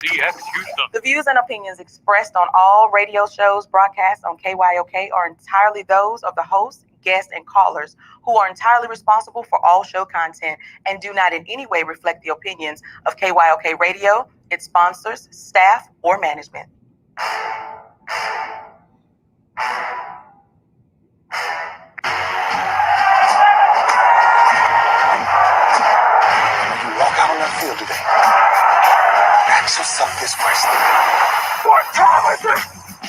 DX Houston. The views and opinions expressed on all radio shows broadcast on KYOK are entirely those of the host, guests, and callers, who are entirely responsible for all show content and do not in any way reflect the opinions of KYOK Radio, its sponsors, staff, or management. When you walk out on that field today, ask yourself this question. What time is it?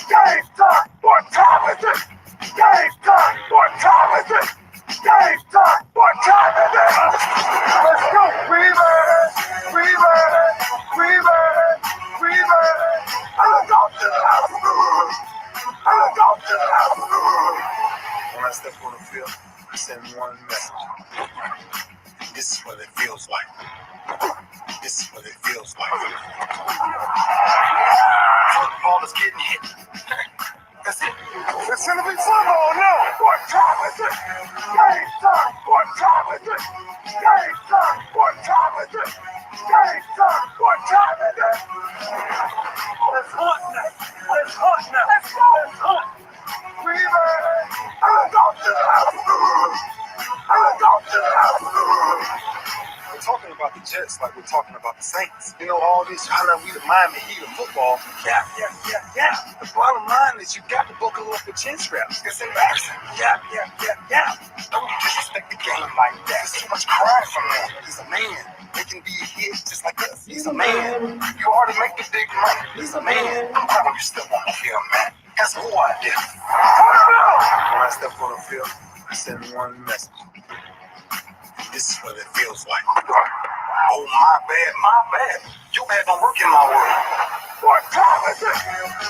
Game time! What time is it? Game time! What time is it? Game time! What time is it? Let's go! We made it! We made it! We made it! We made it! Let's go to the house! Let's go to the house! When I step on the field, I send one message. This is what it feels like. This is what it feels like. Football is getting hit. That's it. It's gonna be football now. What time is it? Game time. What time is it? Game time. What time is it? Game time. What time is it? Let's hunt now. Let's hunt now. Let's go. Let's hunt. We made it. Let's go to the house. Let's go to the house. We're talking about the Jets like we're talking about the Saints. You know, all this, how we the Miami Heat of football. Yeah. The bottom line is you got to buckle up with chin straps. It's embarrassing. Yeah. Don't disrespect the game like that. There's too much crying from him. He's a man. They can be a hit just like us. He's a man. You already make the big money. He's a man. I'm glad you still on the field, man. That's who I did. When I step on the field, I send one message. This is what it feels like. Oh, my bad. You had no work in my world. What time is it?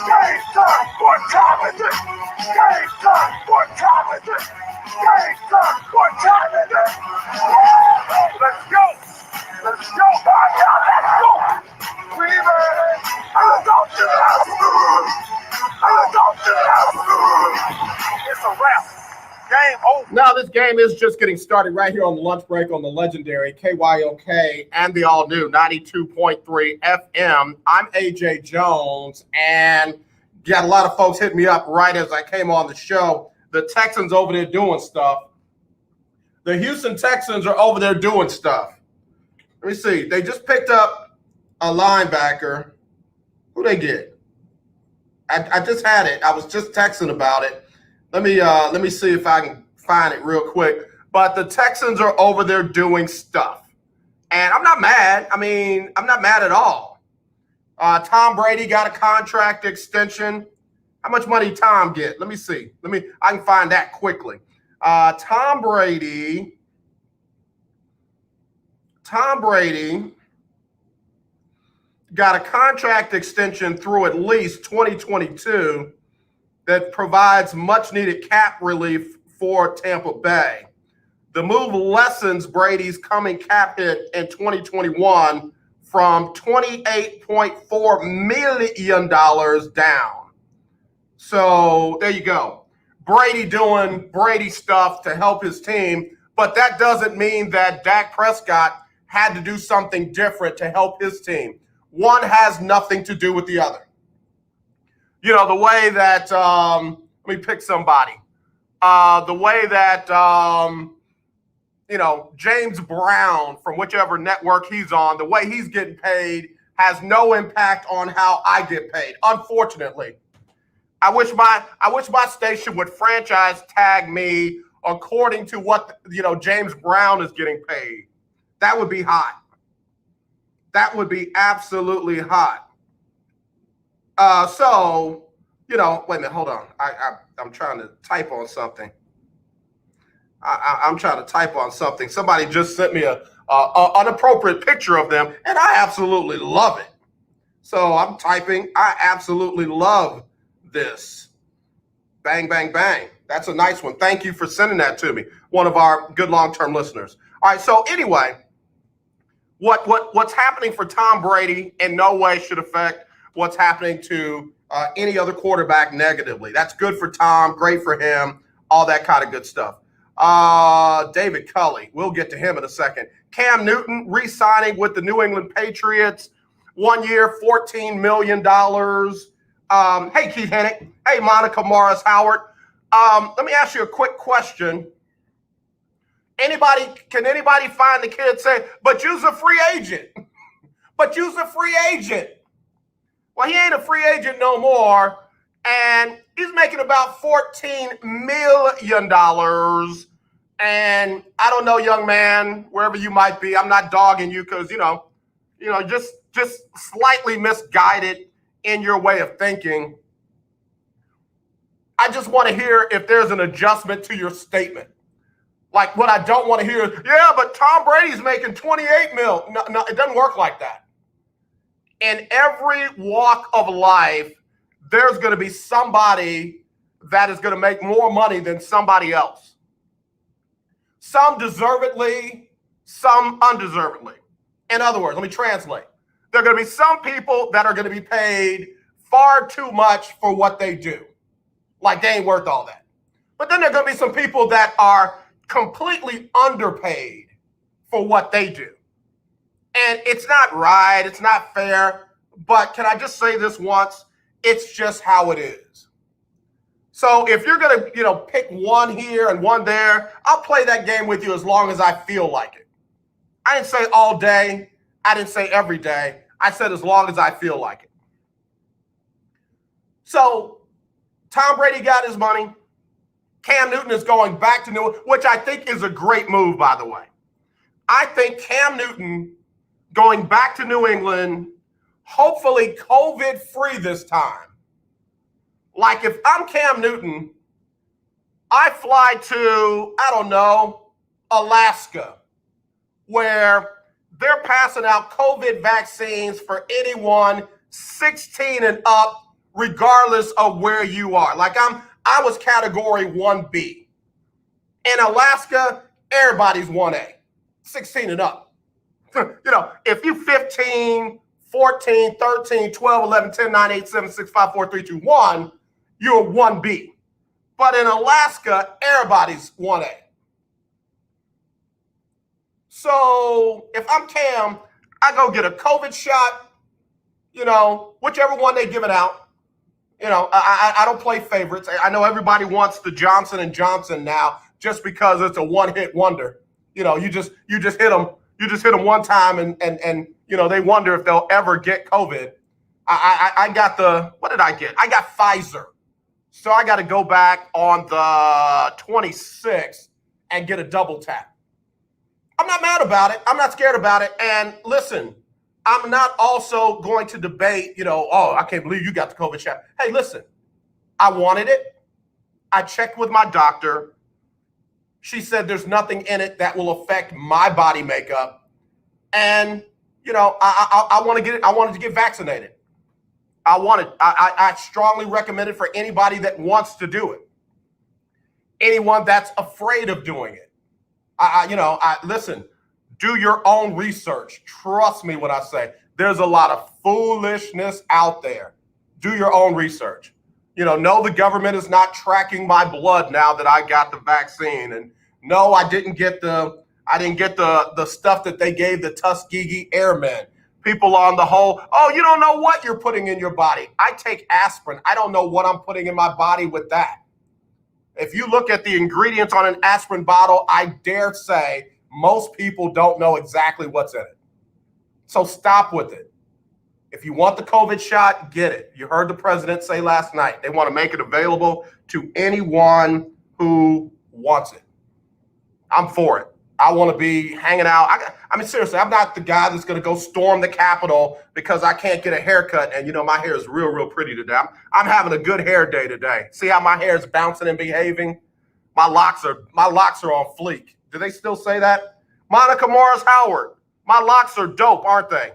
Game time. What time is it? Game time. What time is it? Game time. What time is it? Let's go. Let's go, my God. Let's go. We made it. Let's go to the house. Let's go to the house. It's a wrap. Game over. Now this game is just getting started right here on the lunch break on the legendary KYOK and the all-new 92.3 FM. I'm AJ Jones, and got a lot of folks hitting me up right as I came on the show. The Texans over there doing stuff. The Houston Texans are over there doing stuff. Let me see. They just picked up a linebacker. Who they get? I just had it. I was just texting about it. Let me see if I can find it real quick. But the Texans are over there doing stuff. And I'm not mad. I mean, I'm not mad at all. Tom Brady got a contract extension. How much money did Tom get? Let me see. I can find that quickly. Tom Brady got a contract extension through at least 2022 that provides much-needed cap relief for Tampa Bay. The move lessens Brady's coming cap hit in 2021 from $28.4 million down. So there you go. Brady doing Brady stuff to help his team, but that doesn't mean that Dak Prescott had to do something different to help his team. One has nothing to do with the other. You know, the way that, let me pick somebody. The way that, James Brown, from whichever network he's on, the way he's getting paid has no impact on how I get paid, unfortunately. I wish my station would franchise tag me according to what, James Brown is getting paid. That would be hot. That would be absolutely hot. Wait a minute, hold on. I'm trying to type on something. I'm trying to type on something. Somebody just sent me an inappropriate picture of them, and I absolutely love it. So I'm typing. I absolutely love this. Bang, bang, bang. That's a nice one. Thank you for sending that to me. One of our good long-term listeners. All right, so anyway, what's happening for Tom Brady in no way should affect what's happening to any other quarterback negatively. That's good for Tom, great for him, all that kind of good stuff. David Culley, we'll get to him in a second. Cam Newton re-signing with the New England Patriots. 1 year, $14 million. Hey, Keith Hennick. Hey, Monica Morris Howard. Let me ask you a quick question. Can anybody find the kid say, but you's a free agent? But you's a free agent. Well, he ain't a free agent no more. And he's making about $14 million. And I don't know, young man, wherever you might be, I'm not dogging you because, just slightly misguided in your way of thinking. I just want to hear if there's an adjustment to your statement. Like what I don't want to hear is, yeah, but Tom Brady's making 28 mil. No, it doesn't work like that. In every walk of life, there's going to be somebody that is going to make more money than somebody else. Some deservedly, some undeservedly. In other words, let me translate. There are going to be some people that are going to be paid far too much for what they do. Like they ain't worth all that. But then there are going to be some people that are completely underpaid for what they do. And it's not right, it's not fair, but can I just say this once? It's just how it is. So if you're going to, pick one here and one there, I'll play that game with you as long as I feel like it. I didn't say all day. I didn't say every day. I said as long as I feel like it. So Tom Brady got his money. Cam Newton is going back to New England, which I think is a great move, by the way. I think Cam Newton going back to New England, hopefully COVID-free this time. Like if I'm Cam Newton, I fly to, Alaska, where they're passing out COVID vaccines for anyone 16 and up, regardless of where you are. Like I was category 1B. In Alaska, everybody's 1A, 16 and up. If you 15, 14, 13, 12, 11, 10, 9, 8, 7, 6, 5, 4, 3, 2, 1, you're 1B. But in Alaska, everybody's 1A. So if I'm Cam, I go get a COVID shot, whichever one they give it out. I don't play favorites. I know everybody wants the Johnson & Johnson now just because it's a one-hit wonder. You just hit them. You just hit them one time and they wonder if they'll ever get COVID. I got what did I get? I got Pfizer. So I got to go back on the 26th and get a double tap. I'm not mad about it. I'm not scared about it. And listen, I'm not also going to debate, I can't believe you got the COVID shot. Hey, listen, I wanted it. I checked with my doctor. She said there's nothing in it that will affect my body makeup. And, I want to get it. I wanted to get vaccinated. I strongly recommend it for anybody that wants to do it. Anyone that's afraid of doing it. Listen, do your own research. Trust me when I say there's a lot of foolishness out there. Do your own research. No, the government is not tracking my blood now that I got the vaccine. And no, I didn't get the stuff that they gave the Tuskegee Airmen. People on the whole, you don't know what you're putting in your body. I take aspirin. I don't know what I'm putting in my body with that. If you look at the ingredients on an aspirin bottle, I dare say most people don't know exactly what's in it. So stop with it. If you want the COVID shot, get it. You heard the president say last night, they want to make it available to anyone who wants it. I'm for it. I want to be hanging out. Seriously, I'm not the guy that's going to go storm the Capitol because I can't get a haircut. And, my hair is real, real pretty today. I'm having a good hair day today. See how my hair is bouncing and behaving? My locks are on fleek. Do they still say that? Monica Morris Howard, my locks are dope, aren't they?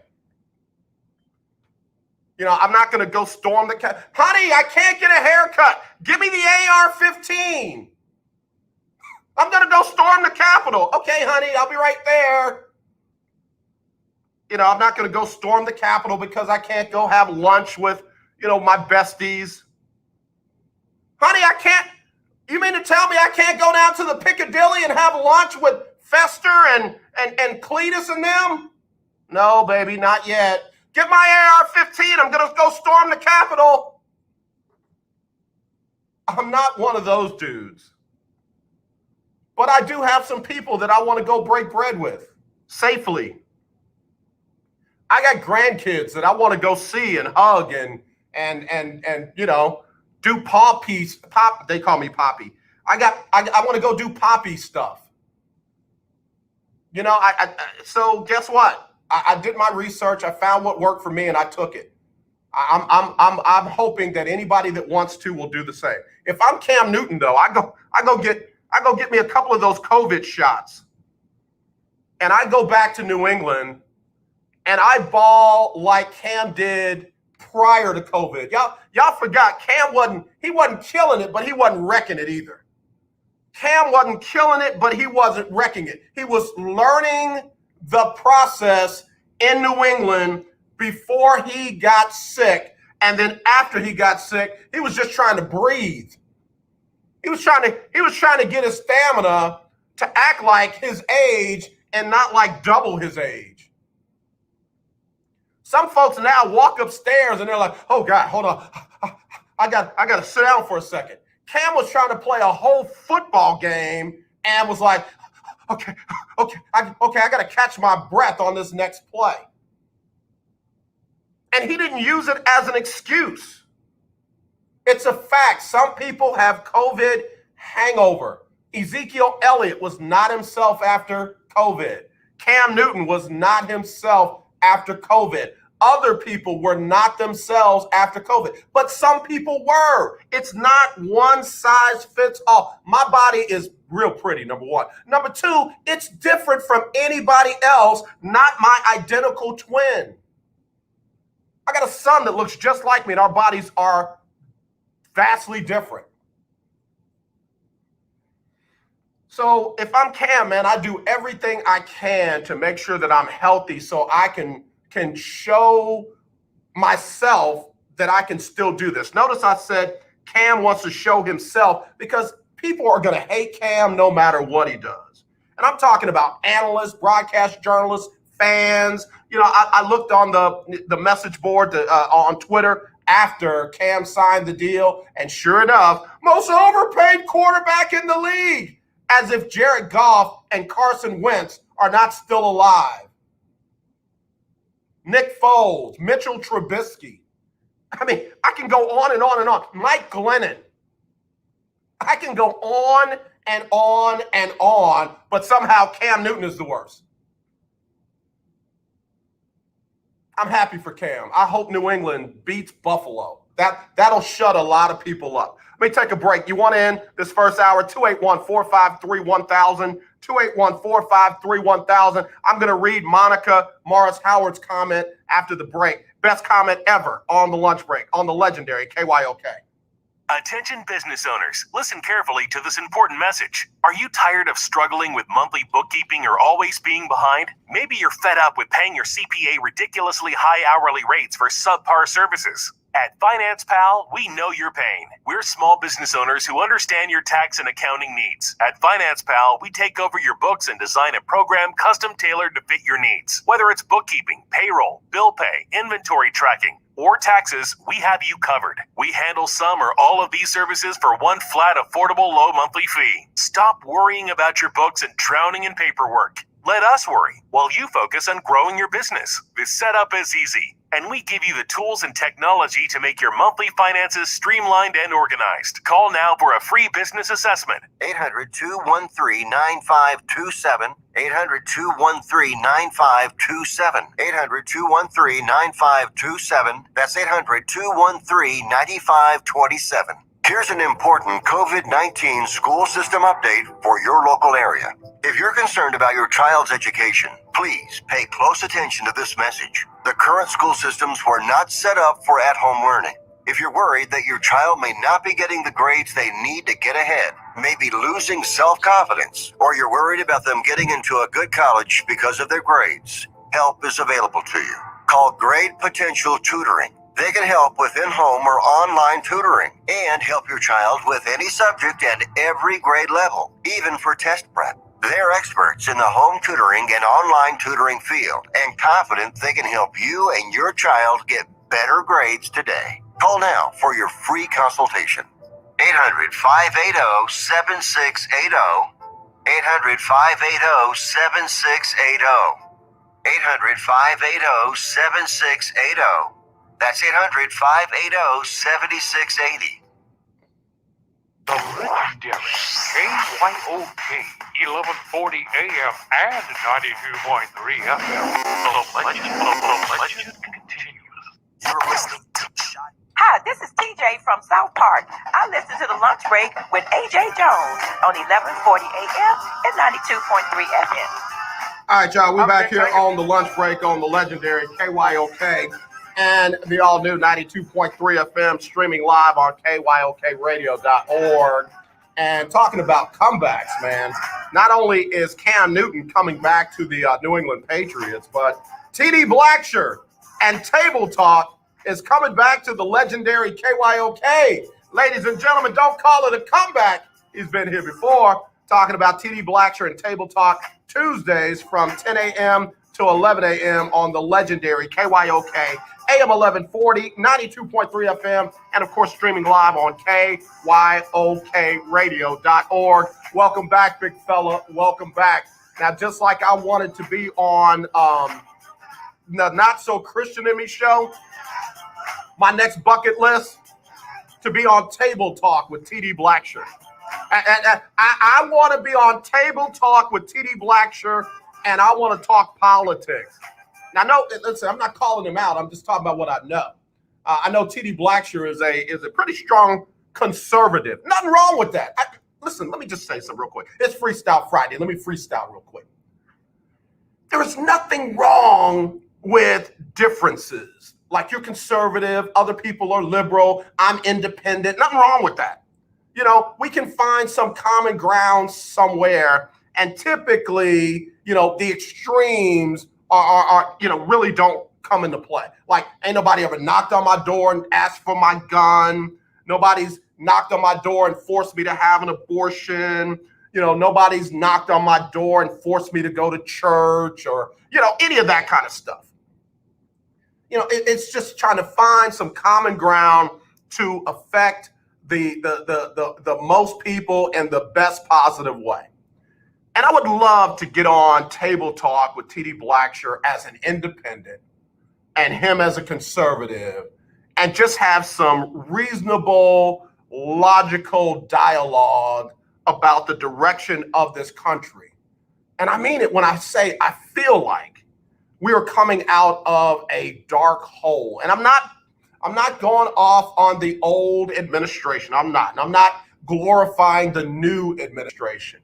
I'm not going to go storm the Capitol. Honey, I can't get a haircut. Give me the AR-15. I'm going to go storm the Capitol. Okay, honey, I'll be right there. I'm not going to go storm the Capitol because I can't go have lunch with, my besties. Honey, I can't. You mean to tell me I can't go down to the Piccadilly and have lunch with Fester and Cletus and them? No, baby, not yet. Get my AR-15. I'm going to go storm the Capitol. I'm not one of those dudes. But I do have some people that I want to go break bread with safely. I got grandkids that I want to go see and hug and you know, do they call me Poppy. I want to go do Poppy stuff. You know, so guess what? I did my research. I found what worked for me and I took it. I'm hoping that anybody that wants to will do the same. If I'm Cam Newton though, I go get me a couple of those COVID shots. And I go back to New England and I ball like Cam did prior to COVID. Y'all forgot Cam wasn't killing it, but he wasn't wrecking it either. Cam wasn't killing it, but he wasn't wrecking it. He was learning the process in New England before he got sick. And then after he got sick, he was just trying to breathe. He was trying to get his stamina to act like his age and not like double his age. Some folks now walk upstairs and they're like, oh God, hold on. I got to sit down for a second. Cam was trying to play a whole football game and was like, okay, I got to catch my breath on this next play. And he didn't use it as an excuse. It's a fact. Some people have COVID hangover. Ezekiel Elliott was not himself after COVID. Cam Newton was not himself after COVID. Other people were not themselves after COVID, but some people were. It's not one size fits all. My body is real pretty, number one. Number two, it's different from anybody else, not my identical twin. I got a son that looks just like me, and our bodies are vastly different. So if I'm Cam, man, I do everything I can to make sure that I'm healthy so I can show myself that I can still do this. Notice I said Cam wants to show himself because people are going to hate Cam no matter what he does. And I'm talking about analysts, broadcast journalists, fans. You know, I looked on the message board on Twitter after Cam signed the deal, and sure enough, most overpaid quarterback in the league, as if Jared Goff and Carson Wentz are not still alive. Nick Foles, Mitchell Trubisky. I mean, I can go on and on and on. Mike Glennon. I can go on and on and on, but somehow Cam Newton is the worst. I'm happy for Cam. I hope New England beats Buffalo. That'll shut a lot of people up. Let me take a break. You want to end this first hour? 281-453-1000. 281-453-1000. I'm going to read Monica Morris Howard's comment after the break. Best comment ever on the lunch break on the legendary KYOK. Attention business owners, listen carefully to this important message. Are you tired of struggling with monthly bookkeeping or always being behind? Maybe you're fed up with paying your CPA ridiculously high hourly rates for subpar services. At Finance Pal, we know your pain. We're small business owners who understand your tax and accounting needs. At Finance Pal, we take over your books and design a program custom tailored to fit your needs. Whether it's bookkeeping, payroll, bill pay, inventory tracking, or taxes, we have you covered. We handle some or all of these services for one flat, affordable, low monthly fee. Stop worrying about your books and drowning in paperwork. Let us worry while you focus on growing your business. This setup is easy, and we give you the tools and technology to make your monthly finances streamlined and organized. Call now for a free business assessment. 800-213-9527. 800-213-9527. 800-213-9527. That's 800-213-9527. Here's an important COVID-19 school system update for your local area. If you're concerned about your child's education, please pay close attention to this message. The current school systems were not set up for at-home learning. If you're worried that your child may not be getting the grades they need to get ahead, maybe losing self-confidence, or you're worried about them getting into a good college because of their grades, help is available to you. Call Grade Potential Tutoring. They can help with in-home or online tutoring and help your child with any subject and every grade level, even for test prep. They're experts in the home tutoring and online tutoring field and confident they can help you and your child get better grades today. Call now for your free consultation. 800-580-7680. 800-580-7680. 800-580-7680. That's 800-580-7680. The legendary KYOK 1140 AM and 92.3 FM. The legend continues. You're listening to Shot. Hi, this is TJ from South Park. I listen to the lunch break with AJ Jones on 1140 AM and 92.3 FM. All right, y'all, we're back here on the lunch break on the legendary KYOK and the all-new 92.3 FM, streaming live on KYOKradio.org. And talking about comebacks, man. Not only is Cam Newton coming back to the New England Patriots, but TD Blackshirt and Table Talk is coming back to the legendary KYOK. Ladies and gentlemen, don't call it a comeback. He's been here before, talking about TD Blackshirt and Table Talk Tuesdays from 10 a.m. to 11 a.m. on the legendary KYOK AM 1140, 92.3 FM, and of course streaming live on KYOKradio.org. Welcome back, big fella. Welcome back. Now, just like I wanted to be on the Not So Christian in Me show, my next bucket list to be on Table Talk with TD Blackshirt. I want to be on Table Talk with TD Blackshirt, and I want to talk politics. Now, no, listen, I'm not calling him out. I'm just talking about what I know. I know TD Blackshirt is a pretty strong conservative. Nothing wrong with that. Listen, let me just say something real quick. It's Freestyle Friday. Let me freestyle real quick. There is nothing wrong with differences. Like, you're conservative, other people are liberal, I'm independent. Nothing wrong with that. You know, we can find some common ground somewhere, and typically, you know, the extremes are really don't come into play. Like, ain't nobody ever knocked on my door and asked for my gun. Nobody's knocked on my door and forced me to have an abortion. You know, nobody's knocked on my door and forced me to go to church or, you know, any of that kind of stuff. You know, it's just trying to find some common ground to affect the most people in the best positive way. And I would love to get on Table Talk with TD Blackshirt as an independent and him as a conservative and just have some reasonable, logical dialogue about the direction of this country. And I mean it when I say I feel like we are coming out of a dark hole. And I'm not going off on the old administration. I'm not glorifying the new administration.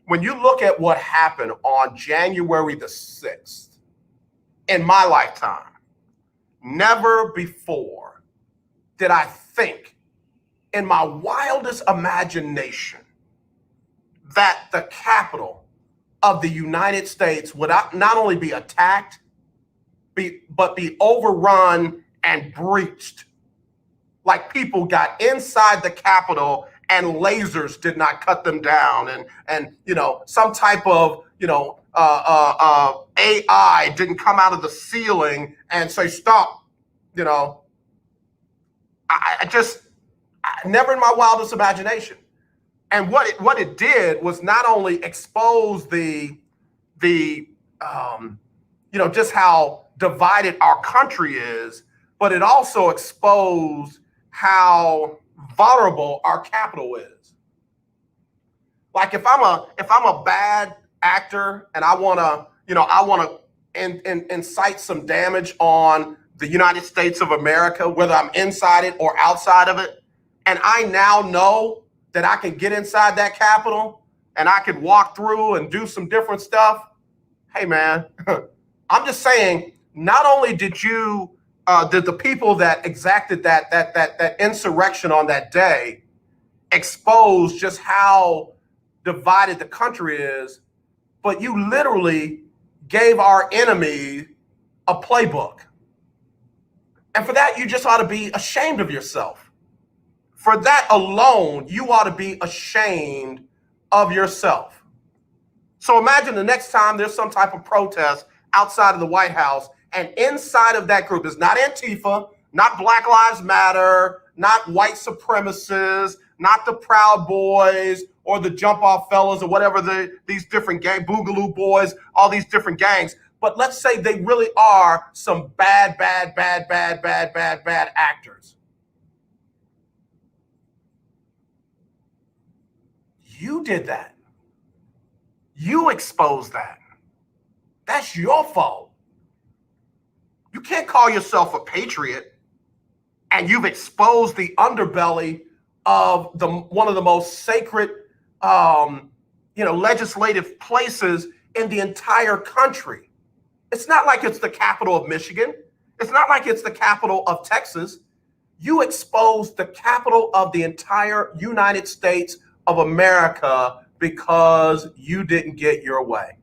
When you look at what happened on January the 6th, in my lifetime, never before did I think in my wildest imagination that the capital of the United States would not only be attacked, but be overrun and breached. Like, people got inside the Capitol and lasers did not cut them down, and you know, some type of AI didn't come out of the ceiling and say stop. You know, I never in my wildest imagination. And what it did was not only expose the just how divided our country is, but it also exposed how vulnerable our capital is. Like, if I'm a bad actor and I want to incite some damage on the United States of America, whether I'm inside it or outside of it, and I now know that I can get inside that Capitol and I can walk through and do some different stuff. Hey, man, I'm just saying, not only did the people that exacted that insurrection on that day expose just how divided the country is, but you literally gave our enemy a playbook. And for that, you just ought to be ashamed of yourself. For that alone, you ought to be ashamed of yourself. So imagine the next time there's some type of protest outside of the White House, and inside of that group is not Antifa, not Black Lives Matter, not white supremacists, not the Proud Boys or the Jump Off Fellas or whatever these different gang, Boogaloo Boys, all these different gangs. But let's say they really are some bad actors. You did that. You exposed that. That's your fault. You can't call yourself a patriot and you've exposed the underbelly of one of the most sacred, legislative places in the entire country. It's not like it's the capital of Michigan. It's not like it's the capital of Texas. You exposed the capital of the entire United States of America because you didn't get your way.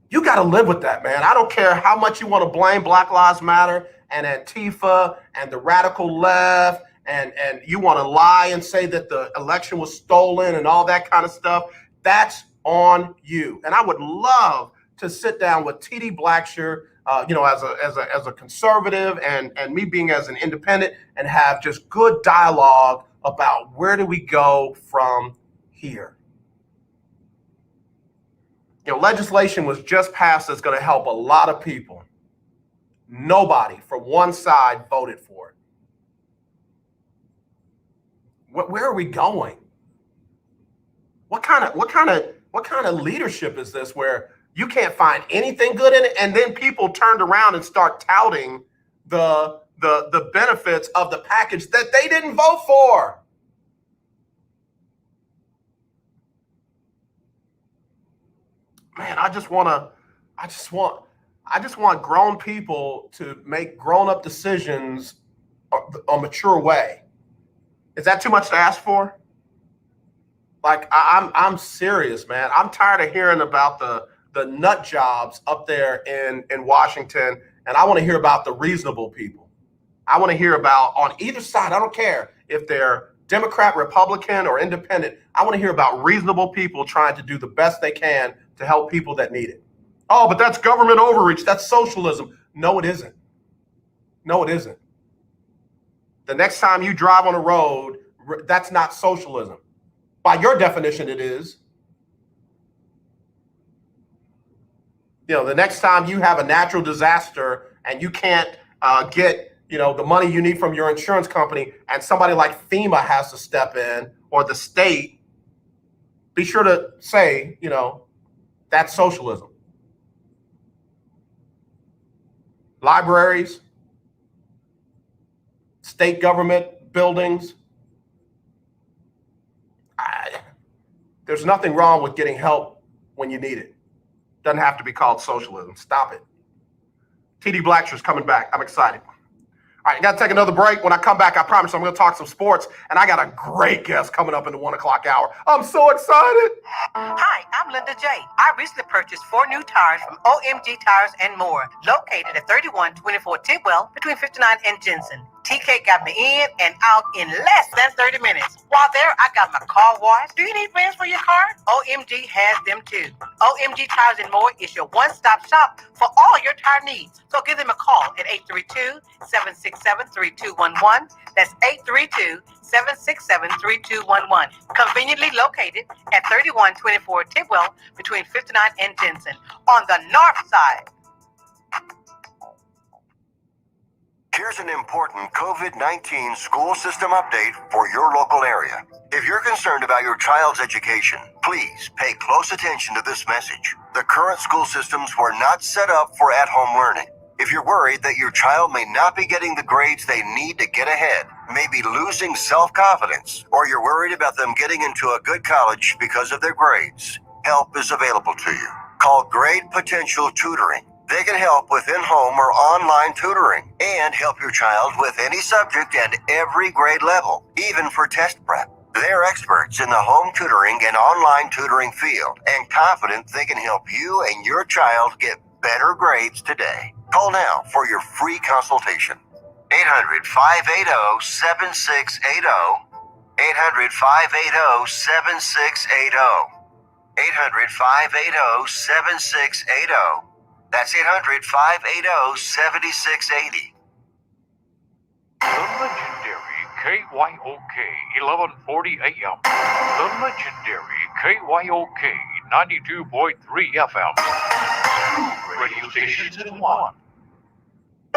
You got to live with that, man. I don't care how much you want to blame Black Lives Matter and Antifa and the radical left, and you want to lie and say that the election was stolen and all that kind of stuff. That's on you. And I would love to sit down with TD Blackshear, as a conservative and me being as an independent, and have just good dialogue about where do we go from here. Legislation was just passed that's going to help a lot of people. Nobody from one side voted for it. Where are we going? What kind of leadership is this where you can't find anything good in it, and then people turned around and start touting the benefits of the package that they didn't vote for? Man, I just want grown people to make grown-up decisions a mature way. Is that too much to ask for? Like, I'm serious, man. I'm tired of hearing about the nut jobs up there in Washington, and I want to hear about the reasonable people. I want to hear about, on either side, I don't care if they're Democrat, Republican, or independent, I want to hear about reasonable people trying to do the best they can to help people that need it. Oh, but that's government overreach. That's socialism. No, it isn't. No, it isn't. The next time you drive on a road, that's not socialism. By your definition, it is. The next time you have a natural disaster and you can't get, the money you need from your insurance company, and somebody like FEMA has to step in, or the state, be sure to say, that's socialism. Libraries, state government buildings. There's nothing wrong with getting help when you need it. Doesn't have to be called socialism. Stop it. TD Blackshear's coming back. I'm excited. All right, I got to take another break. When I come back, I promise I'm going to talk some sports, and I got a great guest coming up in the 1 o'clock hour. I'm so excited. Hi, I'm Linda J. I recently purchased 4 new tires from OMG Tires and More, located at 3124 Tidwell between 59 and Jensen. TK got me in and out in less than 30 minutes. While there, I got my car washed. Do you need rims for your car? OMG has them too. OMG Tires and More is your one-stop shop for all your tire needs. So give them a call at 832-767-3211. That's 832-767-3211. Conveniently located at 3124 Tidwell between 59 and Jensen on the north side. Here's an important COVID-19 school system update for your local area. If you're concerned about your child's education, please pay close attention to this message. The current school systems were not set up for at-home learning. If you're worried that your child may not be getting the grades they need to get ahead, may be losing self-confidence, or you're worried about them getting into a good college because of their grades, help is available to you. Call Grade Potential Tutoring. They can help with in-home or online tutoring and help your child with any subject at every grade level, even for test prep. They're experts in the home tutoring and online tutoring field and confident they can help you and your child get better grades today. Call now for your free consultation. 800-580-7680. 800-580-7680. 800-580-7680. That's 800-580-7680. The legendary KYOK 1140 AM. The legendary KYOK 92.3 FM. Two radio stations in one.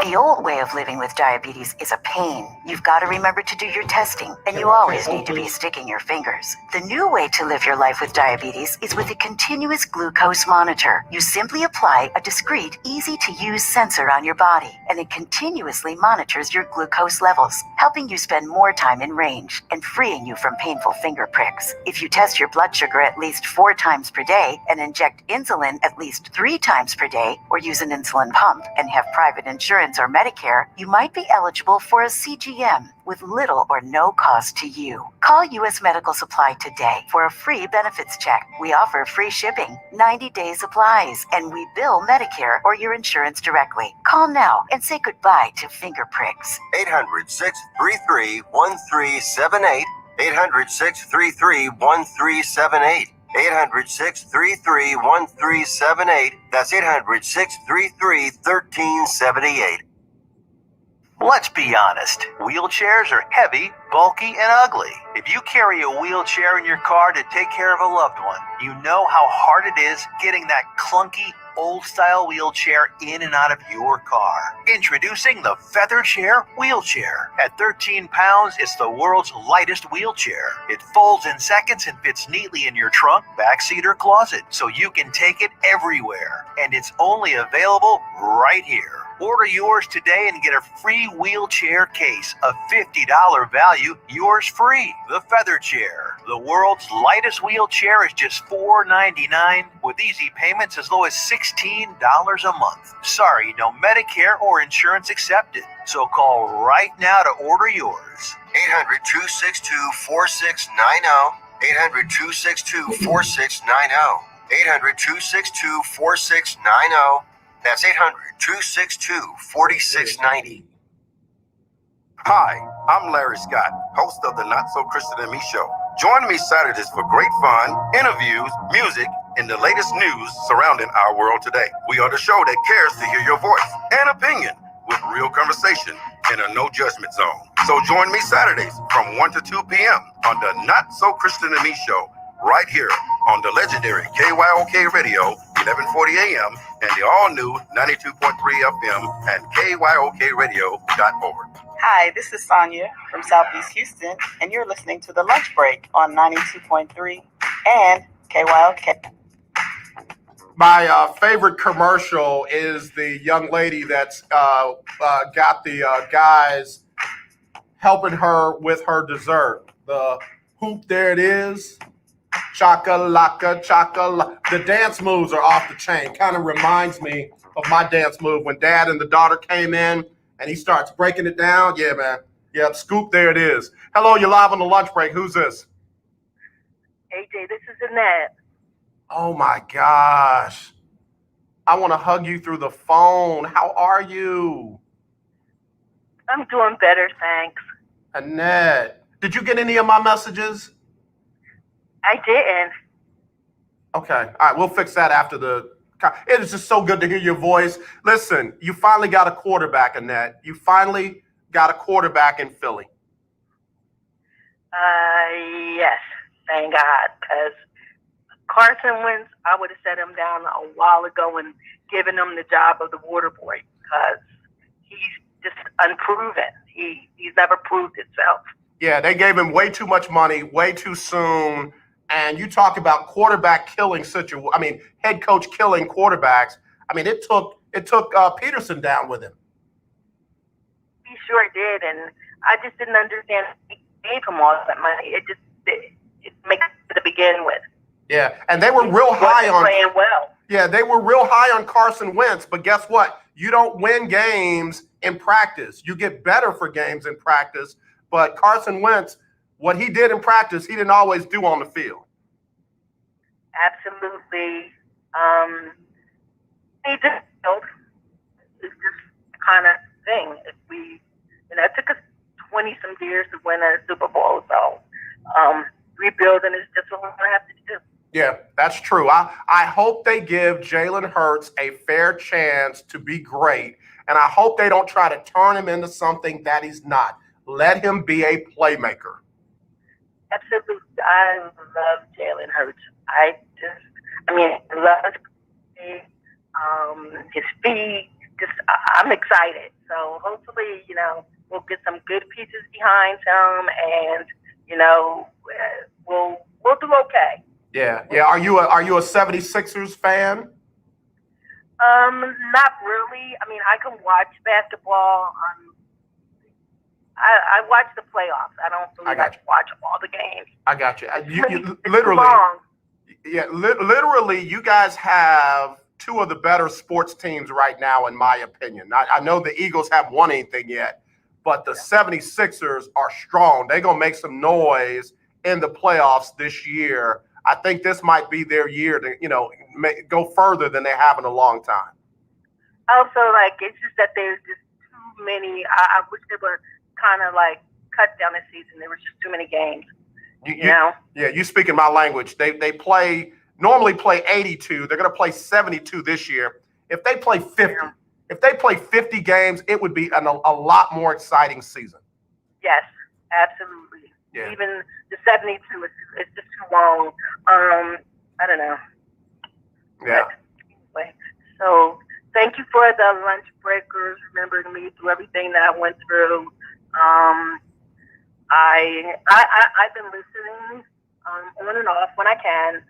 The old way of living with diabetes is a pain. You've got to remember to do your testing, and you always need to be sticking your fingers. The new way to live your life with diabetes is with a continuous glucose monitor. You simply apply a discreet, easy-to-use sensor on your body, and it continuously monitors your glucose levels, helping you spend more time in range and freeing you from painful finger pricks. If you test your blood sugar at least 4 times per day and inject insulin at least 3 times per day, or use an insulin pump and have private insurance or Medicare, you might be eligible for a CGM with little or no cost to you. Call U.S. Medical Supply today for a free benefits check. We offer free shipping, 90-day supplies, and we bill Medicare or your insurance directly. Call now and say goodbye to finger pricks. 800-633-1378. 800-633-1378. 800-633-1378. That's 800-633-1378. Let's be honest, wheelchairs are heavy, bulky, and ugly. If you carry a wheelchair in your car to take care of a loved one, you know how hard it is getting that clunky, old-style wheelchair in and out of your car. Introducing the Feather Chair Wheelchair. At 13 pounds, it's the world's lightest wheelchair. It folds in seconds and fits neatly in your trunk, backseat, or closet, so you can take it everywhere. And it's only available right here. Order yours today and get a free wheelchair case, a $50 value, yours free. The Feather Chair. The world's lightest wheelchair is just $4.99 with easy payments as low as $16 a month. Sorry, no Medicare or insurance accepted. So call right now to order yours. 800-262-4690. 800-262-4690. 800-262-4690. That's 800-262-4690. Hi, I'm Larry Scott, host of the Not So Christian and Me show. Join me Saturdays for great fun, interviews, music, and the latest news surrounding our world today. We are the show that cares to hear your voice and opinion with real conversation in a no judgment zone. So join me Saturdays from 1 to 2 p.m. on the Not So Christian and Me show right here on the legendary KYOK Radio, 1140 AM, and the all-new 92.3 FM and KYOKradio.org. Hi, this is Sonia from Southeast Houston, and you're listening to The Lunch Break on 92.3 and KYOK. My favorite commercial is the young lady that's got the guys helping her with her dessert. The hoop, there it is. Chakalaka, chakalaka. The dance moves are off the chain. Kind of reminds me of my dance move when Dad and the daughter came in and he starts breaking it down. Yeah, man. Yep, Scoop, there it is. Hello, you're live on the lunch break. Who's this? AJ, this is Annette. Oh, my gosh. I want to hug you through the phone. How are you? I'm doing better, thanks. Annette, did you get any of my messages? I didn't. Okay. All right. We'll fix that after the. It is just so good to hear your voice. Listen, you finally got a quarterback, Annette. You finally got a quarterback in Philly. Yes. Thank God. Because Carson Wentz, I would have set him down a while ago and given him the job of the water boy because he's just unproven. He's never proved himself. Yeah, they gave him way too much money, way too soon. And you talk about quarterback killing head coach killing quarterbacks. I mean, it took Peterson down with him. He sure did, and I just didn't understand he gave him all that money. It makes it to begin with. Yeah, and they were real high on playing well. Yeah, they were real high on Carson Wentz, but guess what? You don't win games in practice. You get better for games in practice, but Carson Wentz, what he did in practice, he didn't always do on the field. Absolutely. He just it's just kind of thing. It took us 20 some years to win a Super Bowl, so rebuilding is just what we're going to have to do. Yeah, that's true. I hope they give Jalen Hurts a fair chance to be great, and I hope they don't try to turn him into something that he's not. Let him be a playmaker. Absolutely. I love Jalen Hurts. I love his speed. I'm excited. So hopefully, we'll get some good pieces behind him, and we'll do okay. Yeah. Are you a 76ers fan? Not really. I mean, I can watch basketball. I watch the playoffs. I don't really like to watch all the games. I got you. You It's literally, long. literally, you guys have two of the better sports teams right now, in my opinion. I know the Eagles haven't won anything yet, but the 76ers are strong. They're going to make some noise in the playoffs this year. I think this might be their year to, go further than they have in a long time. Also, it's just that there's just too many. I wish they were kind of cut down this season. There was just too many games. Yeah, you speaking my language. They normally play 82. They're going to play 72 this year. If they play 50 games, it would be a lot more exciting season. Yes, absolutely. Yeah. Even the 72 is just too long. I don't know. Yeah. But anyway, so thank you for the lunch breakers, remembering me through everything that I went through. I've been listening on and off when I can.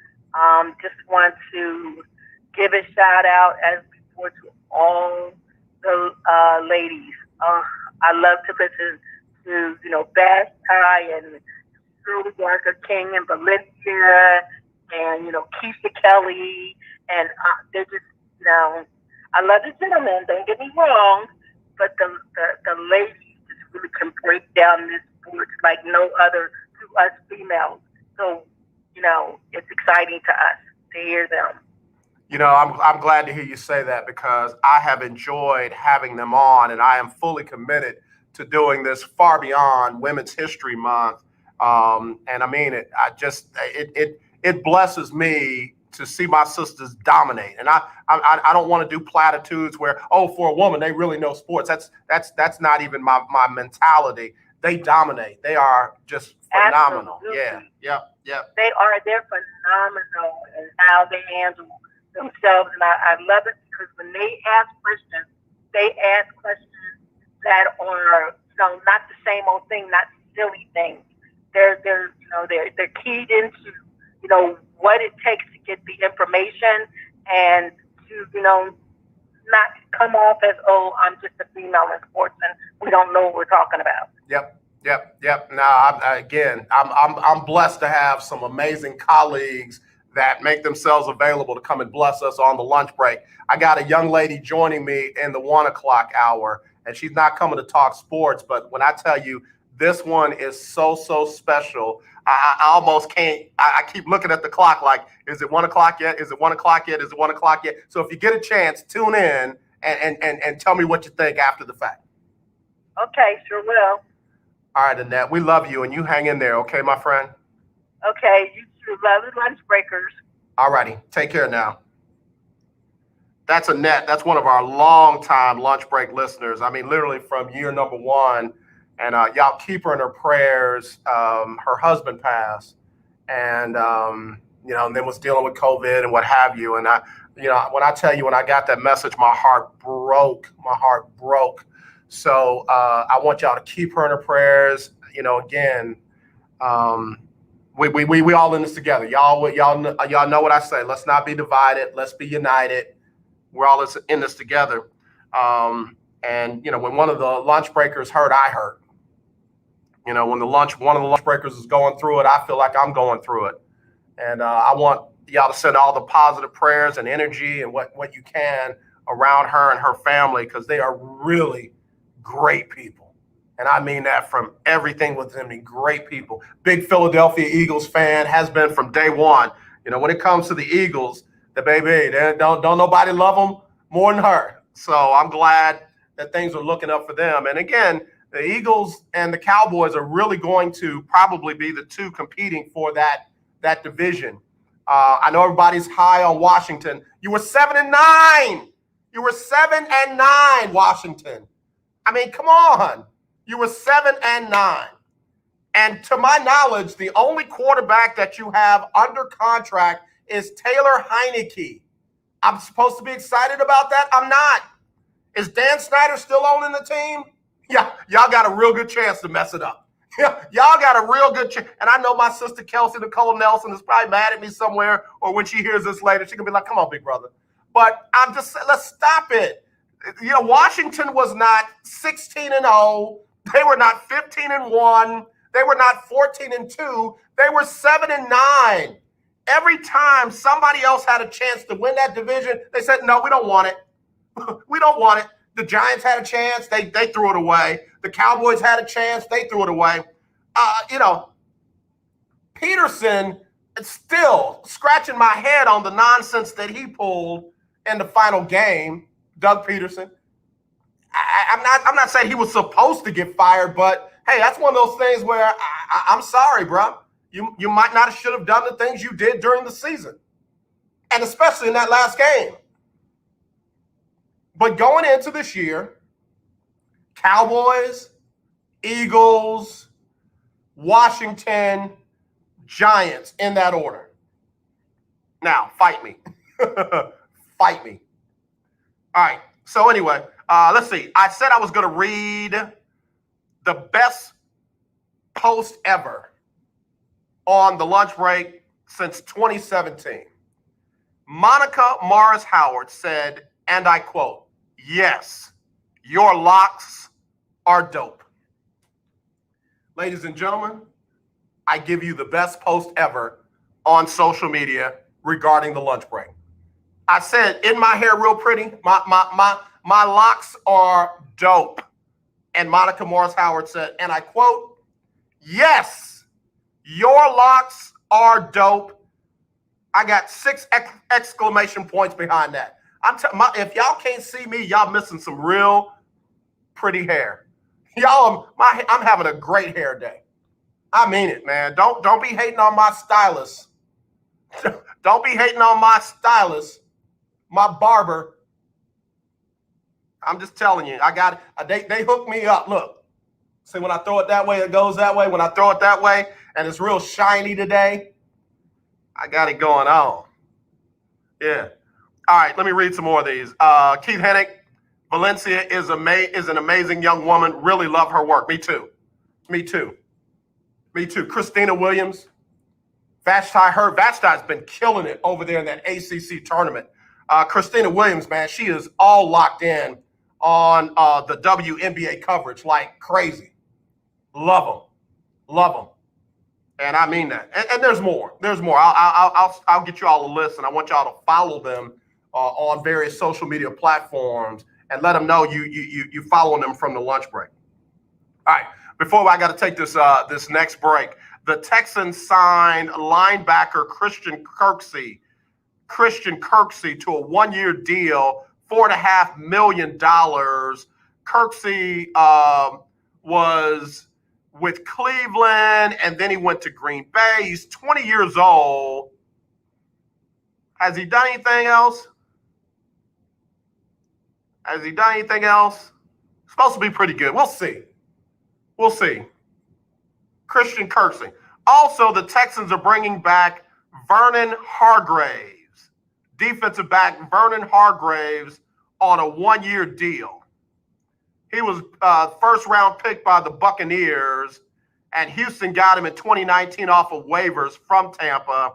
Just want to give a shout out as before to all the ladies. I love to listen to Bass Ty and Shirley Barker King and Valencia and Keisha Kelly, and they're just I love the gentlemen. Don't get me wrong, but the ladies just really can break down this sport like no other to us females. So it's exciting to us to hear them. I'm glad to hear you say that, because I have enjoyed having them on, and I am fully committed to doing this far beyond Women's History Month. And I mean it. It blesses me to see my sisters dominate. And I don't want to do platitudes where, for a woman, they really know sports. That's not even my mentality. They dominate. They are just phenomenal. Absolutely. Yeah. They're phenomenal in how they handle themselves. And I love it because when they ask questions that are not the same old thing, not silly things. They're keyed into what it takes to get the information, and to not come off as, I'm just a female in sports and we don't know what we're talking about. Yep. Now, I'm blessed to have some amazing colleagues that make themselves available to come and bless us on the lunch break. I got a young lady joining me in the 1 o'clock hour, and she's not coming to talk sports, but when I tell you this one is so special, I almost can't. I keep looking at the clock like, is it 1 o'clock yet? Is it 1 o'clock yet? Is it 1 o'clock yet? So if you get a chance, tune in and tell me what you think after the fact. Okay, sure will. All right, Annette, we love you, and you hang in there, okay, my friend? Okay, you too. Love the lunch breakers. All righty, take care now. That's Annette. That's one of our longtime lunch break listeners. I mean, literally from year number one. And y'all keep her in her prayers. Her husband passed, and and then was dealing with COVID and what have you. And when I tell you, when I got that message, my heart broke. So I want y'all to keep her in her prayers. Again, we all in this together. Y'all know what I say. Let's not be divided. Let's be united. We're all in this together. And when one of the lunch breakers hurt, I hurt. When one of the lunch breakers is going through it, I feel like I'm going through it. And I want y'all to send all the positive prayers and energy and what you can around her and her family, because they are really great people. And I mean that from everything within me. Great people. Big Philadelphia Eagles fan, has been from day one. When it comes to the Eagles, the baby, don't nobody love them more than her. So I'm glad that things are looking up for them. And again, The Eagles and the Cowboys are really going to probably be the two competing for that division. I know everybody's high on Washington. You were 7-9. You were 7-9, Washington. I mean, come on. You were 7-9. And to my knowledge, the only quarterback that you have under contract is Taylor Heineke. I'm supposed to be excited about that? I'm not. Is Dan Snyder still owning the team? Yeah, y'all got a real good chance to mess it up. Yeah, y'all got a real good chance. And I know my sister Kelsey Nicole Nelson is probably mad at me somewhere, or when she hears this later, she can be like, come on, big brother. But I'm just saying, let's stop it. You know, Washington was not 16-0. They were not 15-1. They were not 14-2. They were 7-9. Every time somebody else had a chance to win that division, they said, no, we don't want it. We don't want it. The Giants had a chance. They threw it away. The Cowboys had a chance. They threw it away. You know, Peterson is still scratching my head on the nonsense that he pulled in the final game. Doug Peterson. I'm not saying he was supposed to get fired, but hey, that's one of those things where I'm sorry, bro. You might not have should have done the things you did during the season, and especially in that last game. But going into this year, Cowboys, Eagles, Washington, Giants in that order. Now, fight me. Fight me. All right. So anyway, let's see. I said I was going to read the best post ever on the lunch break since 2017. Monica Morris Howard said, and I quote, "Yes, your locks are dope." Ladies and gentlemen, I give you the best post ever on social media regarding the lunch break. I said, "In my hair real pretty, my locks are dope." And Monica Morris Howard said, and I quote, "Yes, your locks are dope." I got 6 exclamation points behind that. If y'all can't see me, y'all missing some real pretty hair. Y'all, I'm having a great hair day. I mean it, man. Don't be hating on my stylist. Don't be hating on my stylist, my barber. I'm just telling you, I got it. They hooked me up. Look, see, when I throw it that way, it goes that way. When I throw it that way, and it's real shiny today, I got it going on. Yeah. All right, let me read some more of these. Keith Hennick, Valencia is an amazing young woman. Really love her work. Me too. Me too. Me too. Christina Williams, Vashti's been killing it over there in that ACC tournament. Christina Williams, man, she is all locked in on the WNBA coverage like crazy. Love them. Love them. And I mean that. And there's more. There's more. I'll get you all a list, and I want y'all to follow them on various social media platforms and let them know you following them from the lunch break. All right. Before I got to take this next break, the Texans signed linebacker Christian Kirksey to a 1-year deal, $4.5 million. Kirksey was with Cleveland, and then he went to Green Bay. He's 20 years old. Has he done anything else? Supposed to be pretty good. We'll see. Christian Kirksey. Also, the Texans are bringing back Vernon Hargreaves, defensive back Vernon Hargreaves, on a 1-year deal. He was first-round pick by the Buccaneers, and Houston got him in 2019 off of waivers from Tampa.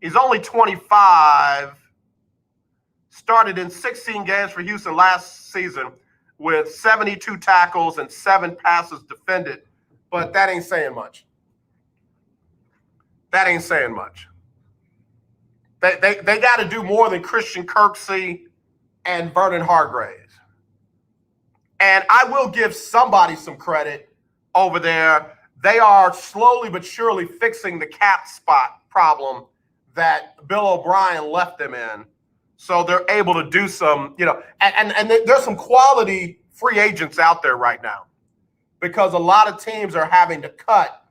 He's only 25, started in 16 games for Houston last season with 72 tackles and 7 passes defended, but that ain't saying much. They got to do more than Christian Kirksey and Vernon Hargreaves. And I will give somebody some credit over there. They are slowly but surely fixing the cap spot problem that Bill O'Brien left them in. So they're able to do some, and there's some quality free agents out there right now. because a lot of teams are having to cut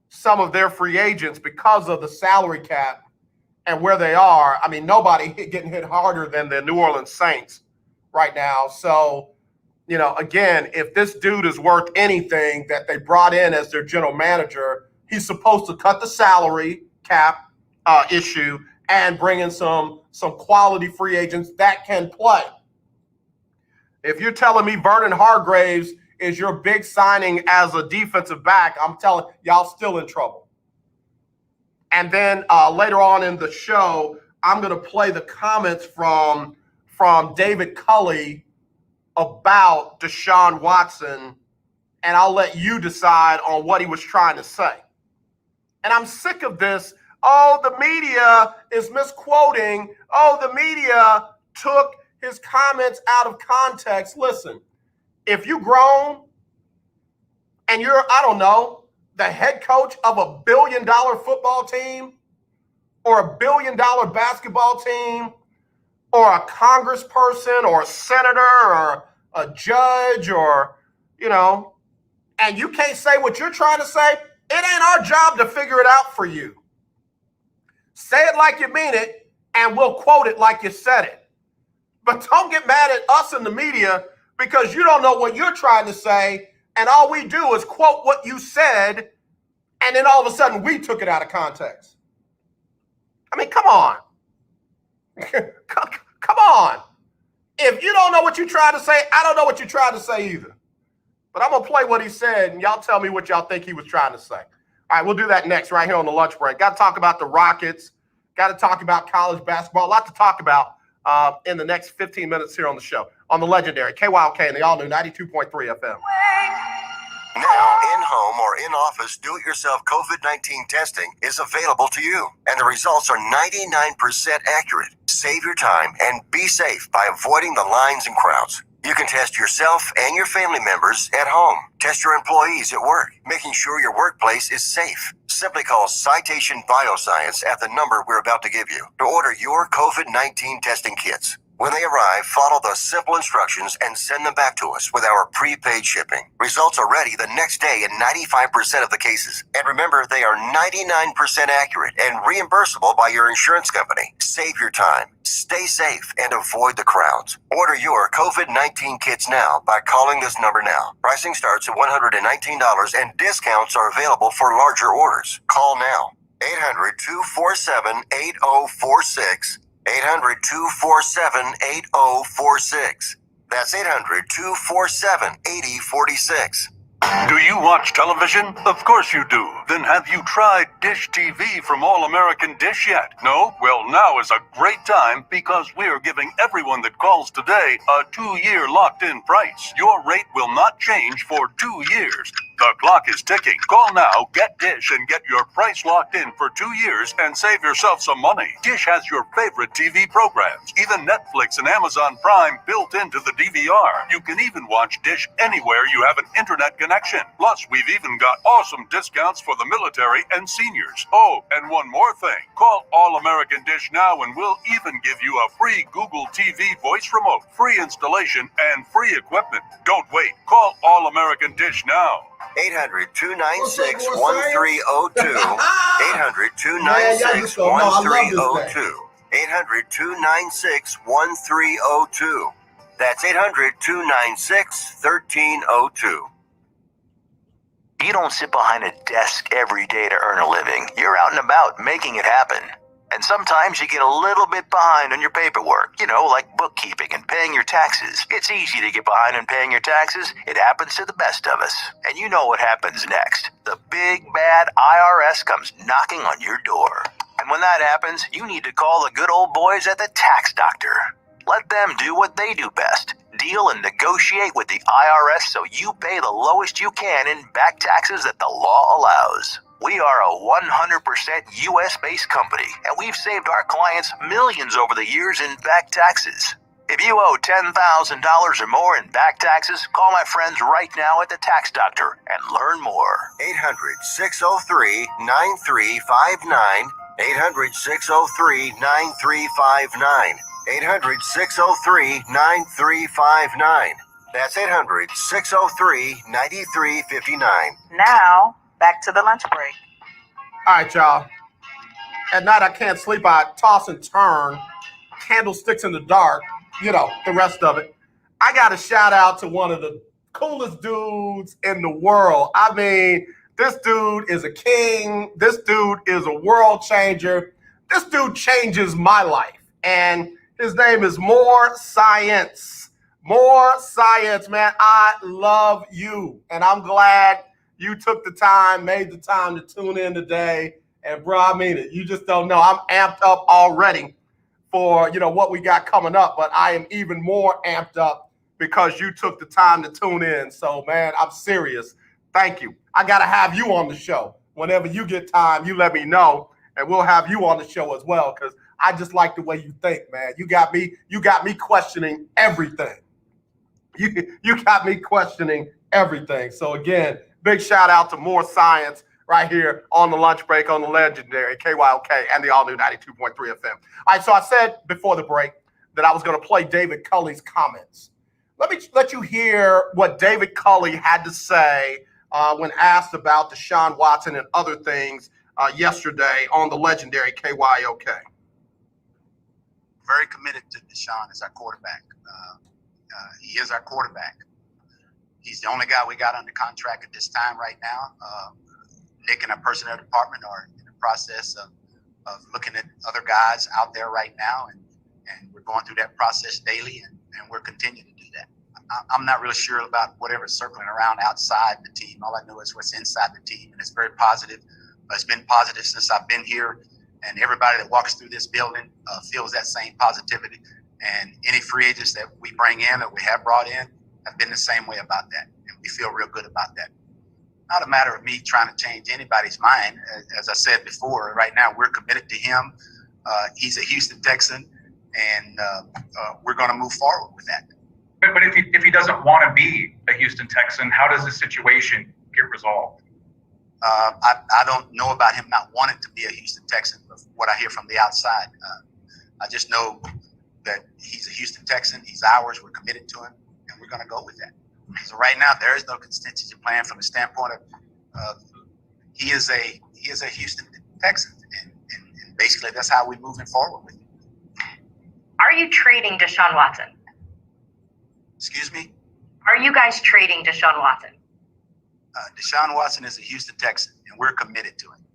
some of their free agents because of the salary cap and where they are. I mean, nobody getting hit harder than the New Orleans Saints right now. So, you know, again, if this dude is worth anything that they brought in as their general manager, he's supposed to cut the salary cap issue and bring in some quality free agents that can play. If you're telling me Vernon Hargreaves is your big signing as a defensive back, I'm telling y'all still in trouble. And then later on in the show, I'm going to play the comments from David Culley about Deshaun Watson, and I'll let you decide on what he was trying to say. And I'm sick of this. Oh, the media is misquoting. Oh, the media took his comments out of context. Listen, if you grown and you're, I don't know, the head coach of a $1 billion football team or a $1 billion basketball team or a congressperson or a senator or a judge or, you know, and you can't say what you're trying to say, it ain't our job to figure it out for you. Say it like you mean it, and we'll quote it like you said it. But don't get mad at us in the media because you don't know what you're trying to say, and all we do is quote what you said, and then all of a sudden we took it out of context. I mean, come on. Come on. If you don't know what you're trying to say, I don't know what you're trying to say either. But I'm going to play what he said, and y'all tell me what y'all think he was trying to say. All right, we'll do that next right here on the lunch break. Got to talk about the Rockets. Got to talk about college basketball. A lot to talk about in the next 15 minutes here on the show. On the legendary KYOK and the all-new 92.3 FM. Now, in-home or in-office do-it-yourself COVID-19 testing is available to you, and the results are 99% accurate. Save your time and be safe by avoiding the lines and crowds. You can test yourself and your family members at home. Test your employees at work, making sure your workplace is safe. Simply call Citation Bioscience at the number we're about to give you to order your COVID-19 testing kits. When they arrive, follow the simple instructions and send them back to us with our prepaid shipping. Results are ready the next day in 95% of the cases. And remember, they are 99% accurate and reimbursable by your insurance company. Save your time, stay safe, and avoid the crowds. Order your COVID-19 kits now by calling this number now. Pricing starts at $119 and discounts are available for larger orders. Call now. 800-247-8046. 800-247-8046. That's 800-247-8046. Do you watch television? Of course you do. Then have you tried Dish TV from All American Dish yet? No? Well, now is a great time because we are giving everyone that calls today a 2-year locked-in price. Your rate will not change for 2 years. The clock is ticking. Call now, get Dish, and get your price locked in for 2 years and save yourself some money. Dish has your favorite TV programs, even Netflix and Amazon Prime built into the DVR. You can even watch Dish anywhere you have an internet connection. Plus, we've even got awesome discounts for the military and seniors. Oh, and one more thing. Call All American Dish now and we'll even give you a free Google TV voice remote, free installation, and free equipment. Don't wait. Call All American Dish now. 800-296-1302. 800-296-1302. 800-296-1302. That's 800-296-1302. You don't sit behind a desk every day to earn a living. You're out and about making it happen. And sometimes you get a little bit behind on your paperwork, like bookkeeping and paying your taxes. It's easy to get behind on paying your taxes. It happens to the best of us. And you know what happens next. The big bad IRS comes knocking on your door. And when that happens, you need to call the good old boys at the tax doctor. Let them do what they do best. Deal and negotiate with the IRS so you pay the lowest you can in back taxes that the law allows. We are a 100% U.S.-based company, and we've saved our clients millions over the years in back taxes. If you owe $10,000 or more in back taxes, call my friends right now at the Tax Doctor and learn more. 800-603-9359. 800-603-9359. 800-603-9359. That's 800-603-9359. Now, back to the lunch break. All right, y'all. At night, I can't sleep. I toss and turn, candlesticks in the dark, the rest of it. I got to shout out to one of the coolest dudes in the world. I mean, this dude is a king. This dude is a world changer. This dude changes my life. And his name is More Science. More Science, man. I love you. And I'm glad you took the time, made the time to tune in today. And bro, I mean it. You just don't know. I'm amped up already for, what we got coming up. But I am even more amped up because you took the time to tune in. So, man, I'm serious. Thank you. I got to have you on the show. Whenever you get time, you let me know. And we'll have you on the show as well because I just like the way you think, man. You got me questioning everything. You got me questioning everything. So, again, big shout out to More Science right here on the lunch break on the legendary KYOK and the all-new 92.3 FM. All right, so I said before the break that I was going to play David Culley's comments. Let me let you hear what David Culley had to say when asked about Deshaun Watson and other things yesterday on the legendary KYOK. Very committed to Deshaun as our quarterback. He is our quarterback. He's the only guy we got under contract at this time right now. Nick and our personnel department are in the process of looking at other guys out there right now, and we're going through that process daily, and we're continuing to do that. I'm not really sure about whatever's circling around outside the team. All I know is what's inside the team, and it's very positive. It's been positive since I've been here, and everybody that walks through this building feels that same positivity. And any free agents that we bring in or we have brought in have been the same way about that, and we feel real good about that. Not a matter of me trying to change anybody's mind. As I said before, right now we're committed to him. He's a Houston Texan, and we're going to move forward with that. But if he doesn't want to be a Houston Texan, how does the situation get resolved? I don't know about him not wanting to be a Houston Texan, but what I hear from the outside, I just know that he's a Houston Texan. He's ours. We're committed to him, and we're going to go with that. So right now, there is no contingency plan from the standpoint of he is a Houston Texan, and basically that's how we're moving forward with it. Are you trading Deshaun Watson? Excuse me? Are you guys trading Deshaun Watson? Deshaun Watson is a Houston Texan, and we're committed to him.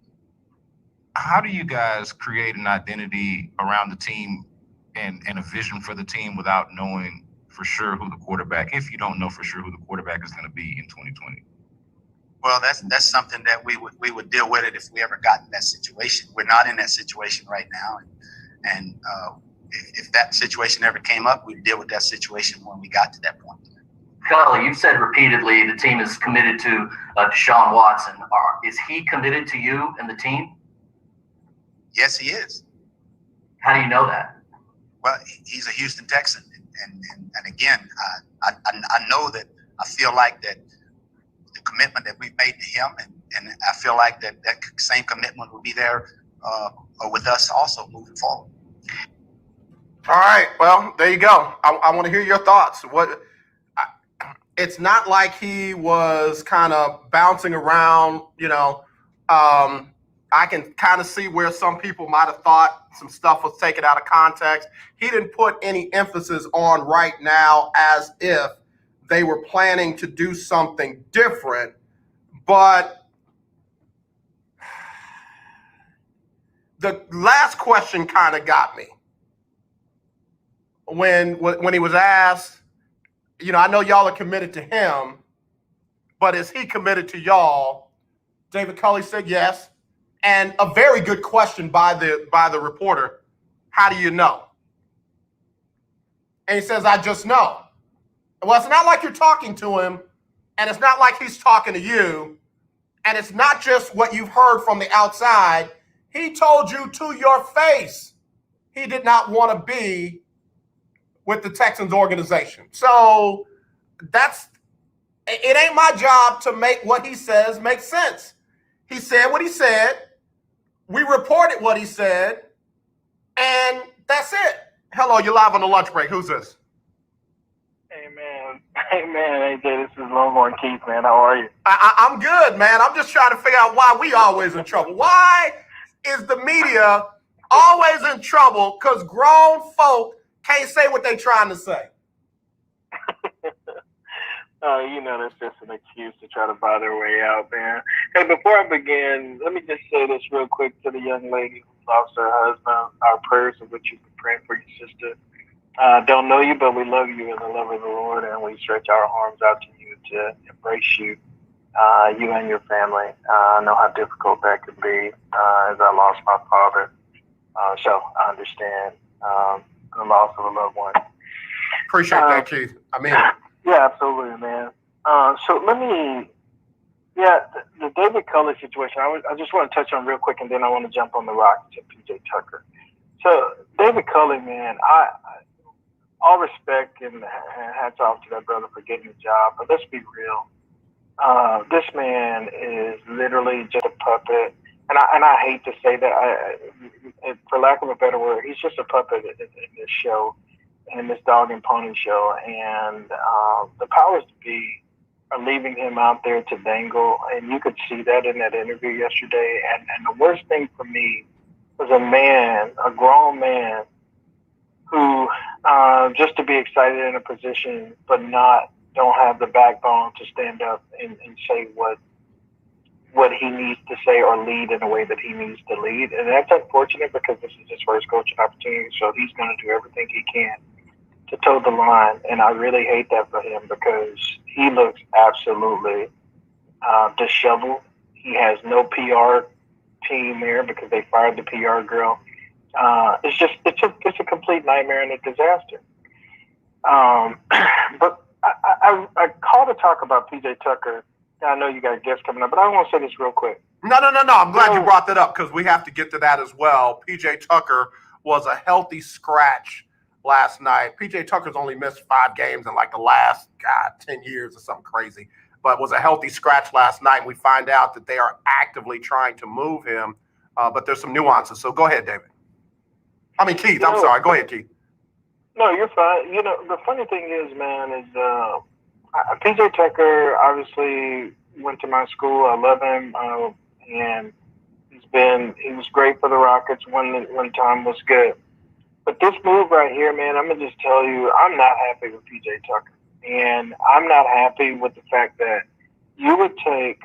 How do you guys create an identity around the team and a vision for the team without knowing for sure who the quarterback, if you don't know for sure who the quarterback is going to be in 2020? Well, that's something that we would deal with it if we ever got in that situation. We're not in that situation right now, and if that situation ever came up, we'd deal with that situation when we got to that point. Culley, you've said repeatedly the team is committed to Deshaun Watson. Is he committed to you and the team? Yes, he is. How do you know that? Well, he's a Houston Texan. And again, I know that I feel like that the commitment that we've made to him, and I feel like that same commitment will be there with us also moving forward. All right. Well, there you go. I want to hear your thoughts. It's not like he was kind of bouncing around, I can kind of see where some people might have thought some stuff was taken out of context. He didn't put any emphasis on right now as if they were planning to do something different. But the last question kind of got me. When he was asked, I know y'all are committed to him, but is he committed to y'all? David Culley said yes. And a very good question by the reporter. How do you know? And he says, I just know. Well, it's not like you're talking to him, and it's not like he's talking to you, and it's not just what you've heard from the outside. He told you to your face he did not want to be with the Texans organization. So it ain't my job to make what he says make sense. He said what he said. We reported what he said, and that's it. Hello, you're live on the lunch break. Who's this? Hey, Amen. Amen. AJ, this is Longhorn Keith, man. How are you? I'm good, man. I'm just trying to figure out why we always in trouble. Why is the media always in trouble? Because grown folk can't say what they trying to say. That's just an excuse to try to buy their way out, man. Hey, before I begin, let me just say this real quick to the young lady who lost her husband. Our prayers of which you've been praying for your sister. Don't know you, but we love you in the love of the Lord, and we stretch our arms out to you to embrace you, you and your family. I know how difficult that can be, as I lost my father. So I understand the loss of a loved one. Appreciate that, Keith. I mean, yeah, absolutely, man. So let me, the David Culley situation, I just want to touch on real quick, and then I want to jump on the Rockets and PJ Tucker. So David Culley, man, all respect and hats off to that brother for getting the job, but let's be real. This man is literally just a puppet, and I hate to say that, for lack of a better word, he's just a puppet in this show, in this dog and pony show, and the powers to be are leaving him out there to dangle, and you could see that in that interview yesterday. And the worst thing for me was a grown man, who just to be excited in a position, but don't have the backbone to stand up and say what he needs to say or lead in a way that he needs to lead. And that's unfortunate because this is his first coaching opportunity, so he's going to do everything he can to toe the line. And I really hate that for him because he looks absolutely disheveled. He has no PR team there because they fired the PR girl. It's a complete nightmare and a disaster. But I called to talk about PJ Tucker. I know you got a guest coming up, but I want to say this real quick. No. I'm glad you brought that up because we have to get to that as well. PJ Tucker was a healthy scratch last night. PJ Tucker's only missed 5 games in like the last 10 years or something crazy, but was a healthy scratch last night. We find out that they are actively trying to move him, but there's some nuances. So go ahead, David. Keith, I'm sorry. Go ahead, Keith. No, you're fine. The funny thing is, man, is PJ Tucker obviously went to my school. I love him, and he was great for the Rockets when time was good. But this move right here, man, I'm gonna just tell you, I'm not happy with PJ Tucker, and I'm not happy with the fact that you would take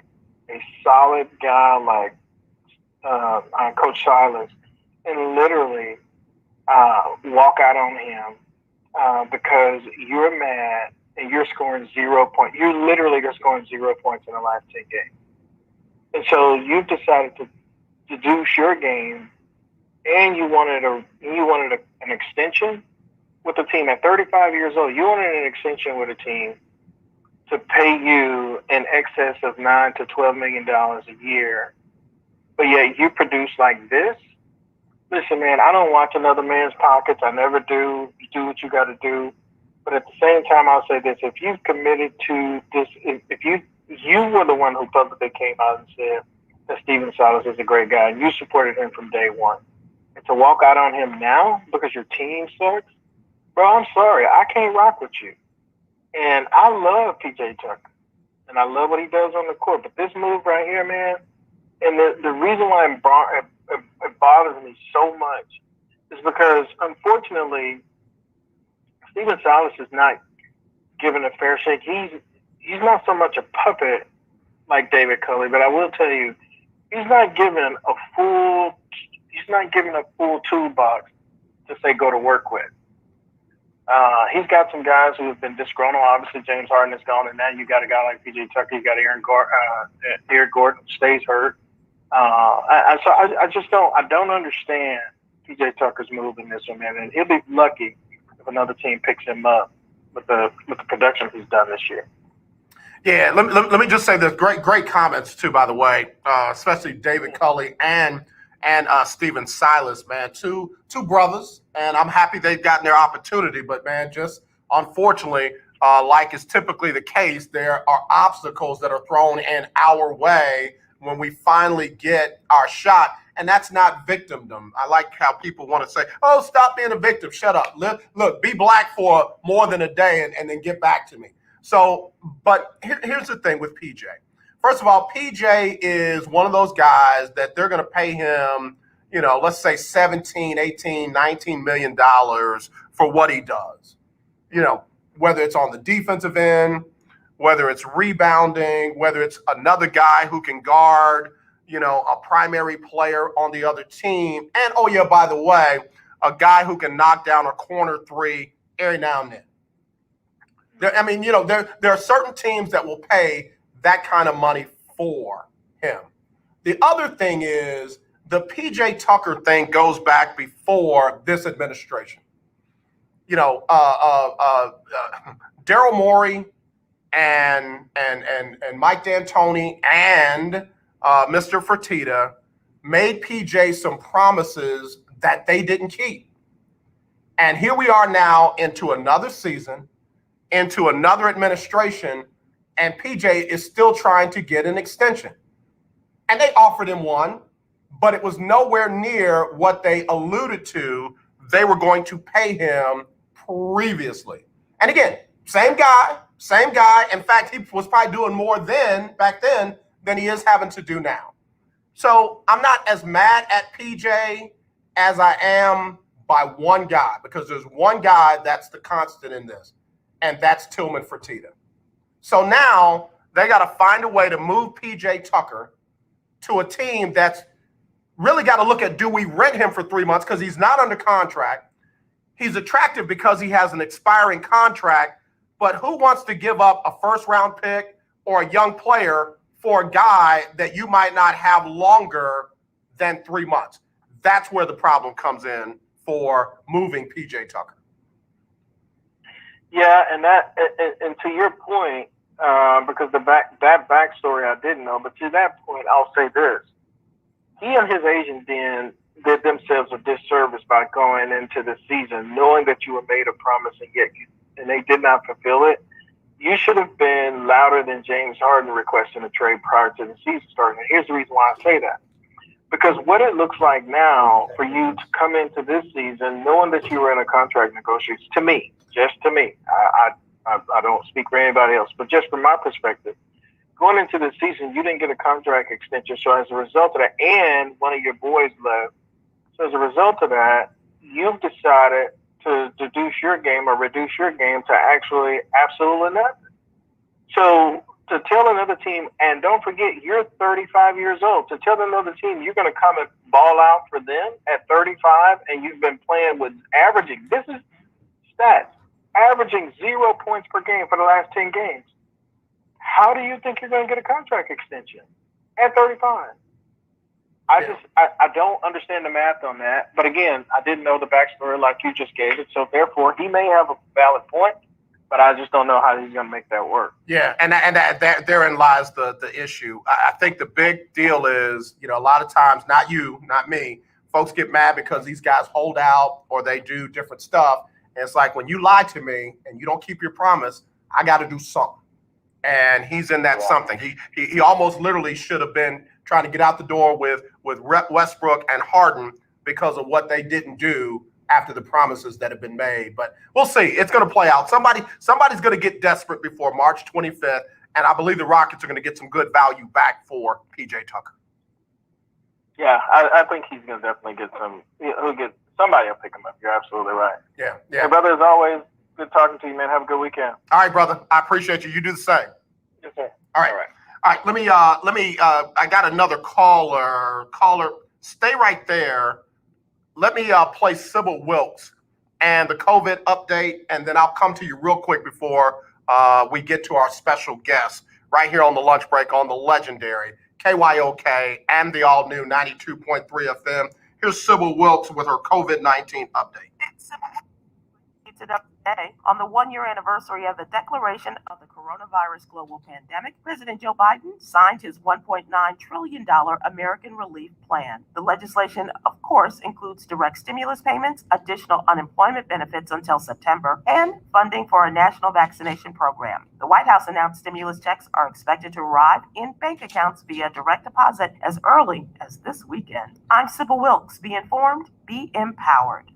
a solid guy like Coach Silas and literally walk out on him because you're mad and you're scoring 0 points. You literally are scoring 0 points in the last 10 games. And so you've decided to do your game, and you wanted an extension with the team at 35 years old. You wanted an extension with a team to pay you in excess of $9 to $12 million a year, but yet you produce like this. Listen, man, I don't watch another man's pockets. I never do. You do what you got to do. But at the same time, I'll say this: if you've committed to this, if you were the one who publicly came out and said that Stephen Silas is a great guy, and you supported him from day one, and to walk out on him now because your team sucks, bro, I'm sorry, I can't rock with you. And I love PJ Tucker, and I love what he does on the court. But this move right here, man, and the reason why it bothers me so much is because, unfortunately, Stephen Silas is not given a fair shake. He's not so much a puppet like David Culley, but I will tell you, he's not given a full toolbox to say go to work with. He's got some guys who have been disgruntled. Obviously, James Harden is gone, and now you got a guy like PJ Tucker. You got Eric Gordon stays hurt. I don't understand PJ Tucker's move in this one, man. And he'll be lucky if another team picks him up with the production he's done this year. Yeah, let me just say this. Great comments too, by the way, especially David Culley and Stephen Silas, man. Two brothers, and I'm happy they've gotten their opportunity. But man, just unfortunately, like is typically the case, there are obstacles that are thrown in our way when we finally get our shot. and that's not victimdom. I like how people want to say, oh, stop being a victim. Shut up. Look, be black for more than a day and then get back to me. So, but here's the thing with PJ. First of all, PJ is one of those guys that they're going to pay him, let's say 17, 18, 19 million dollars for what he does. Whether it's on the defensive end, whether it's rebounding, whether it's another guy who can guard, a primary player on the other team. And, oh, yeah, by the way, a guy who can knock down a corner three every now and then. There are certain teams that will pay that kind of money for him. The other thing is the PJ Tucker thing goes back before this administration. Daryl Morey and Mike D'Antoni and Mr. Fertitta made PJ some promises that they didn't keep. And here we are now into another season, into another administration, and PJ is still trying to get an extension. And they offered him one, but it was nowhere near what they alluded to they were going to pay him previously. And again, same guy. In fact, he was probably doing more back then than he is having to do now. So I'm not as mad at PJ as I am by one guy, because there's one guy that's the constant in this, and that's Tillman Fertitta. So now they got to find a way to move PJ Tucker to a team that's really got to look at, do we rent him for 3 months because he's not under contract? He's attractive because he has an expiring contract, but who wants to give up a first-round pick or a young player for a guy that you might not have longer than 3 months? That's where the problem comes in for moving PJ Tucker. Yeah, and to your point, because that backstory I didn't know, but to that point, I'll say this: he and his agent did themselves a disservice by going into the season knowing that you were made a promise and they did not fulfill it. You should have been louder than James Harden requesting a trade prior to the season starting. And here's the reason why I say that. Because what it looks like now for you to come into this season knowing that you were in a contract negotiation, just to me, I don't speak for anybody else, but just from my perspective, going into the season, you didn't get a contract extension. So as a result of that, and one of your boys left. So as a result of that, you've decided to reduce your game to actually absolutely nothing. So to tell another team, and don't forget, you're 35 years old, to tell another team you're going to come and ball out for them at 35, and you've been playing with averaging, this is stats, averaging 0 points per game for the last 10 games. How do you think you're going to get a contract extension at 35? I don't understand the math on that. But again, I didn't know the backstory like you just gave it. So therefore, he may have a valid point, but I just don't know how he's going to make that work. Yeah, and therein lies the issue. I think the big deal is, a lot of times, not you, not me, folks get mad because these guys hold out or they do different stuff. And it's like, when you lie to me and you don't keep your promise, I got to do something. And he's in that something. He almost literally should have been trying to get out the door with Westbrook and Harden because of what they didn't do after the promises that have been made. But we'll see. It's going to play out. Somebody's going to get desperate before March 25th, and I believe the Rockets are going to get some good value back for PJ Tucker. Yeah, I think he's going to definitely get some. He'll get somebody will pick him up. You're absolutely right. Yeah. Hey, brother, as always, good talking to you, man. Have a good weekend. All right, brother. I appreciate you. You do the same. Yes, sir. All right. Let me, I got another caller. Stay right there. Let me play Sybil Wilkes and the COVID update, and then I'll come to you real quick before we get to our special guest right here on the lunch break on the legendary KYOK and the all-new 92.3 FM. Here's Sybil Wilkes with her COVID-19 update. it up today on the one-year anniversary of the declaration of the coronavirus global pandemic. President Joe Biden signed his $1.9 trillion American Relief Plan. The legislation, of course, includes direct stimulus payments, additional unemployment benefits until September, and funding for a national vaccination program. The White House announced stimulus checks are expected to arrive in bank accounts via direct deposit as early as this weekend. I'm Sybil Wilkes. Be informed, be empowered.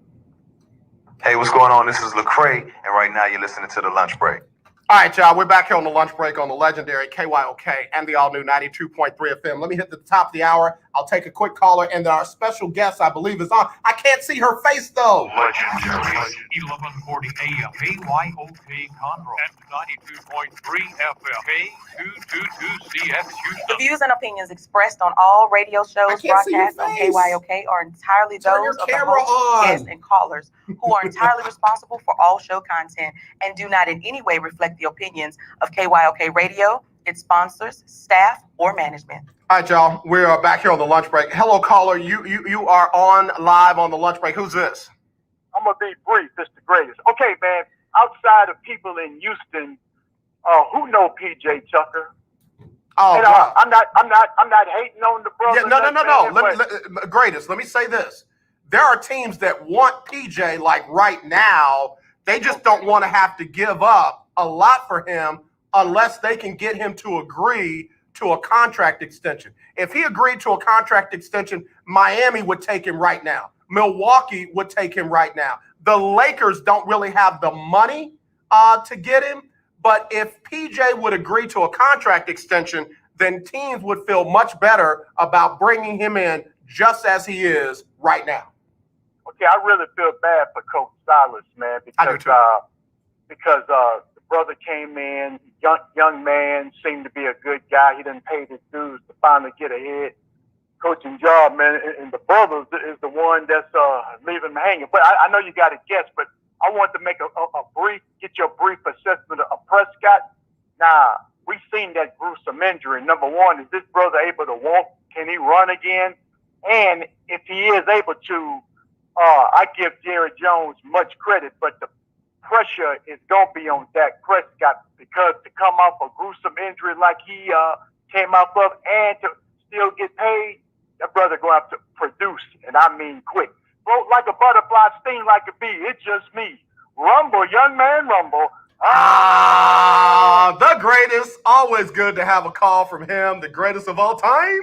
Hey, what's going on? This is Lecrae, and right now you're listening to The Lunch Break. All right, y'all, we're back here on the lunch break on the legendary KYOK and the all-new 92.3 FM. Let me hit the top of the hour. I'll take a quick caller, and our special guest, I believe, is on. I can't see her face, though. Legendary 1140 AM KYOK Conroe and 92.3 FM K222CX Houston. The views and opinions expressed on all radio shows broadcast on KYOK are entirely those of the host, guests, and callers who are entirely responsible for all show content and do not in any way reflect the opinions of KYOK Radio, its sponsors, staff, or management. All right, y'all, we're back here on the lunch break. Hello, caller. You are on live on the lunch break. Who's this? I'm gonna be brief. It's the greatest. Okay, man. Outside of people in Houston, who know PJ Tucker? Oh, and, God. I'm not hating on the brother. Yeah, no. Greatest. Let me say this. There are teams that want PJ like right now. They just don't want to have to give up a lot for him unless they can get him to agree to a contract extension. If he agreed to a contract extension, Miami would take him right now. Milwaukee would take him right now. The Lakers don't really have the money to get him, but if PJ would agree to a contract extension, then teams would feel much better about bringing him in just as he is right now. Okay, I really feel bad for Coach Silas, man, because the brother came in, young man, seemed to be a good guy. He didn't pay his dues to finally get a head coaching job, man. And the brother is the one that's leaving him hanging. But I know you got a guess, but I want to make get your brief assessment of Prescott. Now, we've seen that gruesome injury. Number one, is this brother able to walk? Can he run again? And if he is able to, I give Jerry Jones much credit, but the pressure is going to be on Dak Prescott, because to come off a gruesome injury like he came off of and to still get paid, that brother going to have to produce, and I mean quick. Float like a butterfly, sting like a bee. It's just me. Rumble, young man, rumble. The greatest. Always good to have a call from him, the greatest of all time.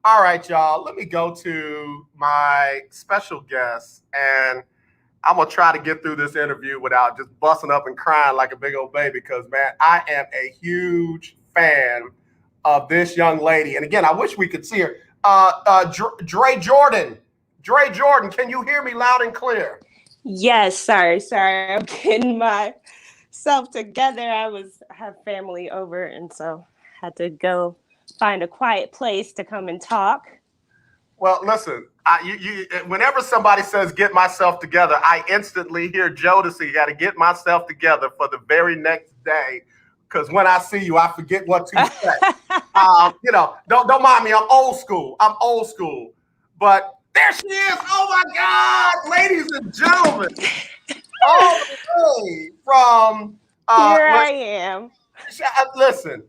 All right, y'all, let me go to my special guest, and I'm going to try to get through this interview without just busting up and crying like a big old baby, because, man, I am a huge fan of this young lady. And, again, I wish we could see her. JaRae Jordan. JaRae Jordan, can you hear me loud and clear? Yes, sorry. I'm getting myself together. I have family over, and so had to go find a quiet place to come and talk. Well, listen, whenever somebody says get myself together, I instantly hear Jodeci, got to get myself together for the very next day, because when I see you, I forget what to say. Don't mind me. I'm old school. But there she is. Oh, my God. Ladies and gentlemen. All the way from... Here I am. Listen.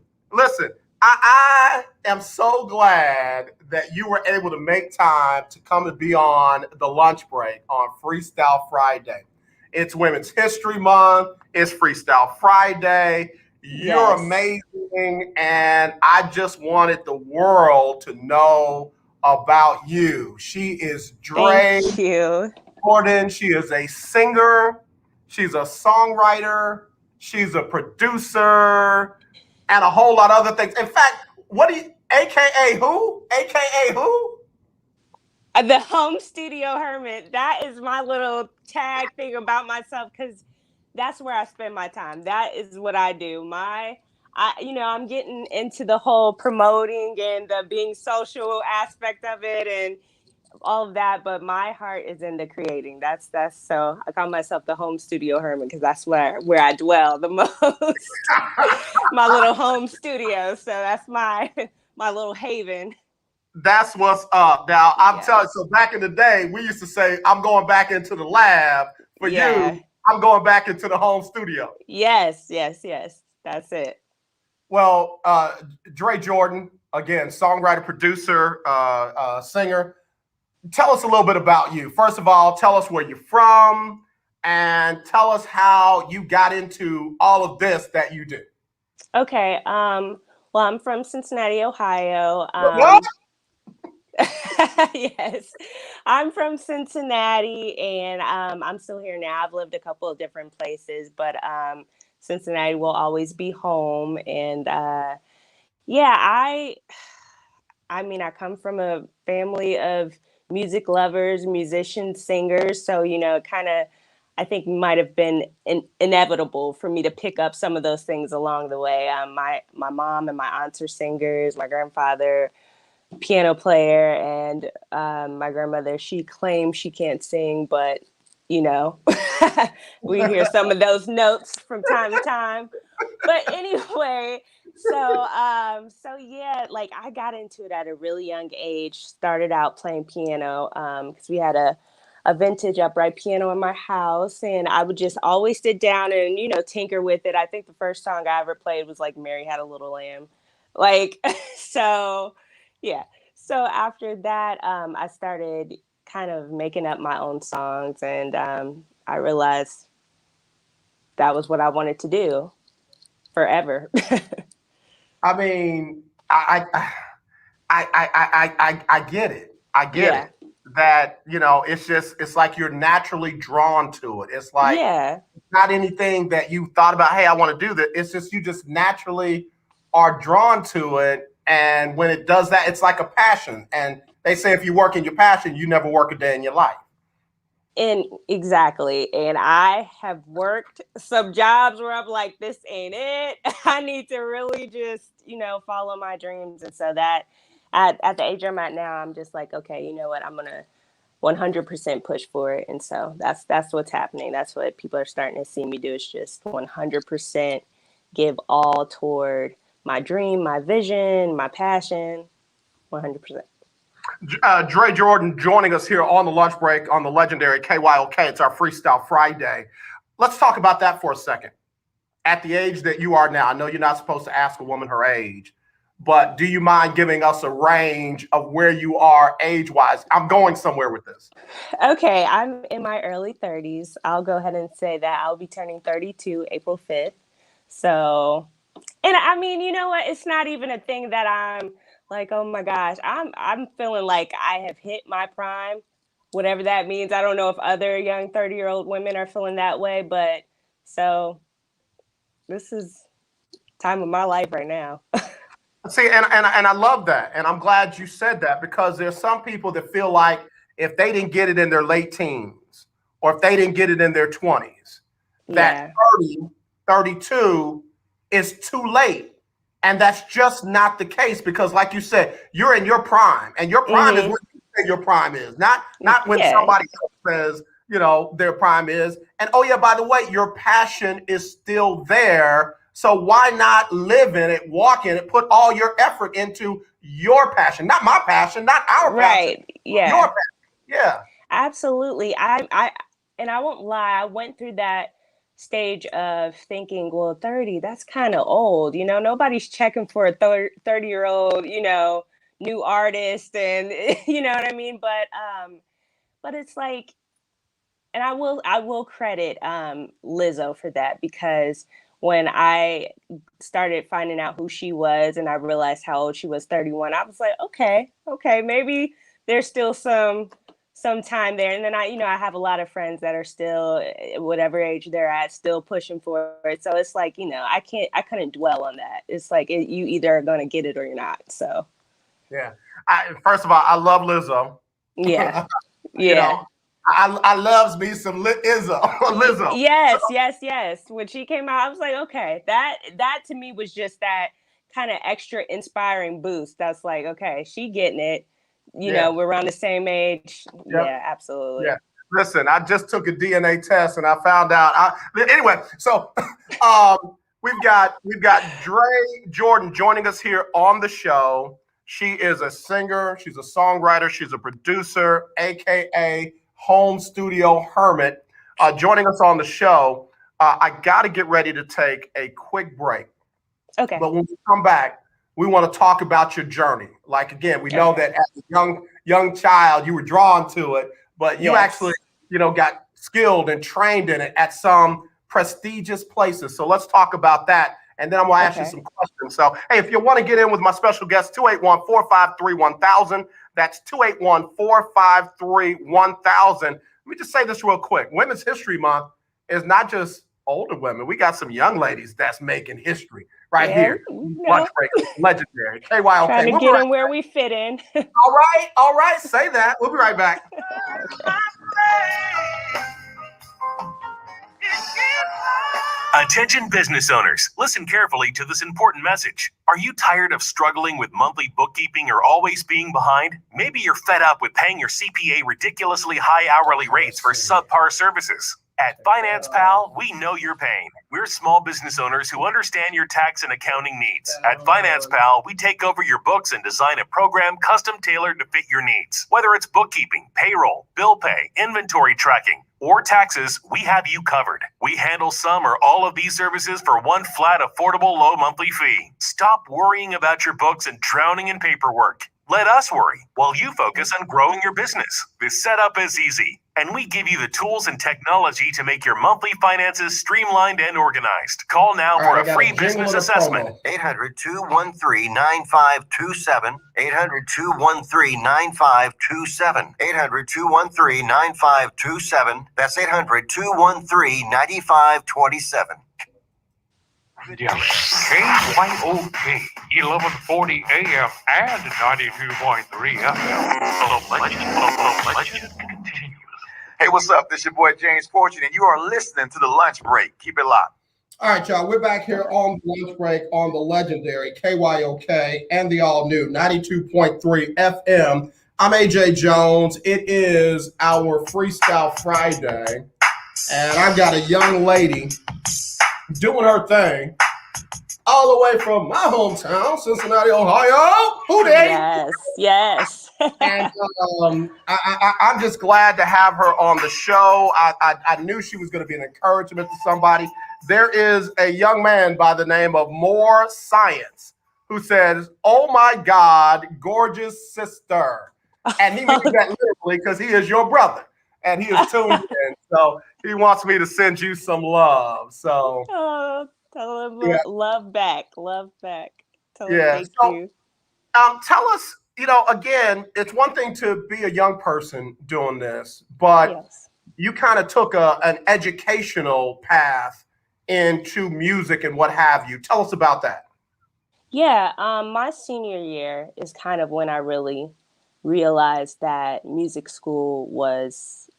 I am so glad that you were able to make time to come and be on the lunch break on Freestyle Friday. It's Women's History Month. It's Freestyle Friday. You're amazing. And I just wanted the world to know about you. She is JaRae Jordan. She is a singer. She's a songwriter. She's a producer. And a whole lot of other things. In fact, AKA who? AKA who? The home studio hermit. That is my little tag thing about myself, because that's where I spend my time. That is what I do. I'm getting into the whole promoting and the being social aspect of it and all of that, but my heart is in the creating. That's so I call myself the home studio hermit, because that's where I dwell the most. My little home studio. So that's my little haven. That's what's up. Now I'm telling you, so back in the day, we used to say, I'm going back into the lab. For you, I'm going back into the home studio. Yes. That's it. Well, JaRae Jordan, again, songwriter, producer, singer. Tell us a little bit about you. First of all, tell us where you're from and tell us how you got into all of this that you do. Okay. Well, I'm from Cincinnati, Ohio. What? Yes, I'm from Cincinnati, and I'm still here now. I've lived a couple of different places, but Cincinnati will always be home. And yeah, I mean, I come from a family of music lovers, musicians, singers. So, kind of, I think might have been inevitable for me to pick up some of those things along the way. My mom and my aunts are singers. My grandfather, piano player, and my grandmother, she claims she can't sing, but we hear some of those notes from time to time. But anyway, so yeah, like I got into it at a really young age. Started out playing piano because we had a vintage upright piano in my house, and I would just always sit down and tinker with it. I think the first song I ever played was like Mary Had a Little Lamb, like so. Yeah. So after that, I started kind of making up my own songs, and I realized that was what I wanted to do forever. I mean, I get it. I get it. That, it's like you're naturally drawn to it. It's like not anything that you thought about, hey, I want to do that. It's just you just naturally are drawn to it. And when it does that, it's like a passion. And they say if you work in your passion, you never work a day in your life. And exactly. And I have worked some jobs where I'm like, this ain't it. I need to really just, follow my dreams. And so that at the age I'm at now, I'm just like, okay, you know what? I'm going to 100% push for it. And so that's what's happening. That's what people are starting to see me do, is just 100% give all toward my dream, my vision, my passion, 100%. JaRae Jordan joining us here on the lunch break on the legendary KYOK. It's our Freestyle Friday. Let's talk about that for a second. At the age that you are now, I know you're not supposed to ask a woman her age, but do you mind giving us a range of where you are age-wise? I'm going somewhere with this. Okay, I'm in my early 30s. I'll go ahead and say that I'll be turning 32 April 5th. So, and I mean, you know what? It's not even a thing that I'm like, oh my gosh, I'm feeling like I have hit my prime, whatever that means. I don't know if other young 30-year-old women are feeling that way, but so this is time of my life right now. See, and I love that. And I'm glad you said that, because there's some people that feel like if they didn't get it in their late teens or if they didn't get it in their 20s, that 30, 32 is too late. And that's just not the case, because like you said, you're in your prime, and your prime is what you say your prime is, not when somebody else says, their prime is. And oh yeah, by the way, your passion is still there. So why not live in it, walk in it, put all your effort into your passion, not my passion, not our passion. Right. Yeah. Your passion. Yeah. Absolutely. I won't lie, I went through that stage of thinking, well, 30, that's kind of old. Nobody's checking for a 30-year-old, new artist, and you know what I mean? But it's like, and I will credit Lizzo for that, because when I started finding out who she was and I realized how old she was, 31, I was like, okay, maybe there's still some time there. And then I have a lot of friends that are still, whatever age they're at, still pushing for it. So it's like, I couldn't dwell on that. It's like, you either are going to get it or you're not. So. Yeah. First of all, I love Lizzo. Yeah. Yeah. I loves me some Lizzo. Yes. When she came out, I was like, okay, that to me was just that kind of extra inspiring boost. That's like, okay, she getting it. We're around the same age. Yep. Yeah, absolutely. Yeah. Listen, I just took a DNA test and I found out. Anyway, so we've got JaRae Jordan joining us here on the show. She is a singer. She's a songwriter. She's a producer, AKA home studio hermit. joining us on the show. I got to get ready to take a quick break. Okay. But when we come back, we want to talk about your journey. Like, again, we know that as a young child, you were drawn to it, but you actually, got skilled and trained in it at some prestigious places. So let's talk about that. And then I'm going to ask you some questions. So, hey, if you want to get in with my special guest, 281-453-1000. That's 281-453-1000. Let me just say this real quick. Women's History Month is not just older women. We got some young ladies that's making history here. Lunch break, legendary. KYOK. Trying to get in where we fit in. All right. Say that. We'll be right back. Attention business owners, listen carefully to this important message. Are you tired of struggling with monthly bookkeeping or always being behind? Maybe you're fed up with paying your CPA ridiculously high hourly rates for subpar services. At Finance Pal, we know your pain. We're small business owners who understand your tax and accounting needs. At Finance Pal, we take over your books and design a program custom tailored to fit your needs. Whether it's bookkeeping, payroll, bill pay, inventory tracking, or taxes, we have you covered. We handle some or all of these services for one flat, affordable, low monthly fee. Stop worrying about your books and drowning in paperwork. Let us worry while you focus on growing your business. This setup is easy, and we give you the tools and technology to make your monthly finances streamlined and organized. Call now for a free business assessment. 800-213-9527. 800-213-9527. 800-213-9527. That's 800-213-9527. KYOK 1140 AM and 92.3 FM. The legend continues. Hey, what's up? This is your boy James Fortune, and you are listening to The Lunch Break. Keep it locked. All right, y'all. We're back here on the lunch break on the legendary KYOK and the all-new 92.3 FM. I'm AJ Jones. It is our Freestyle Friday, and I've got a young lady doing her thing all the way from my hometown, Cincinnati, Ohio. Who they? Yes. And I'm just glad to have her on the show. I knew she was going to be an encouragement to somebody. There is a young man by the name of More Science who says, "Oh my God, gorgeous sister." And he means that literally because he is your brother and he is tuned in. So he wants me to send you some love. So tell him love back. Tell him thank you. Tell us, again, it's one thing to be a young person doing this, but you kind of took an educational path into music and what have you. Tell us about that. Yeah, my senior year is kind of when I really realized that music school was,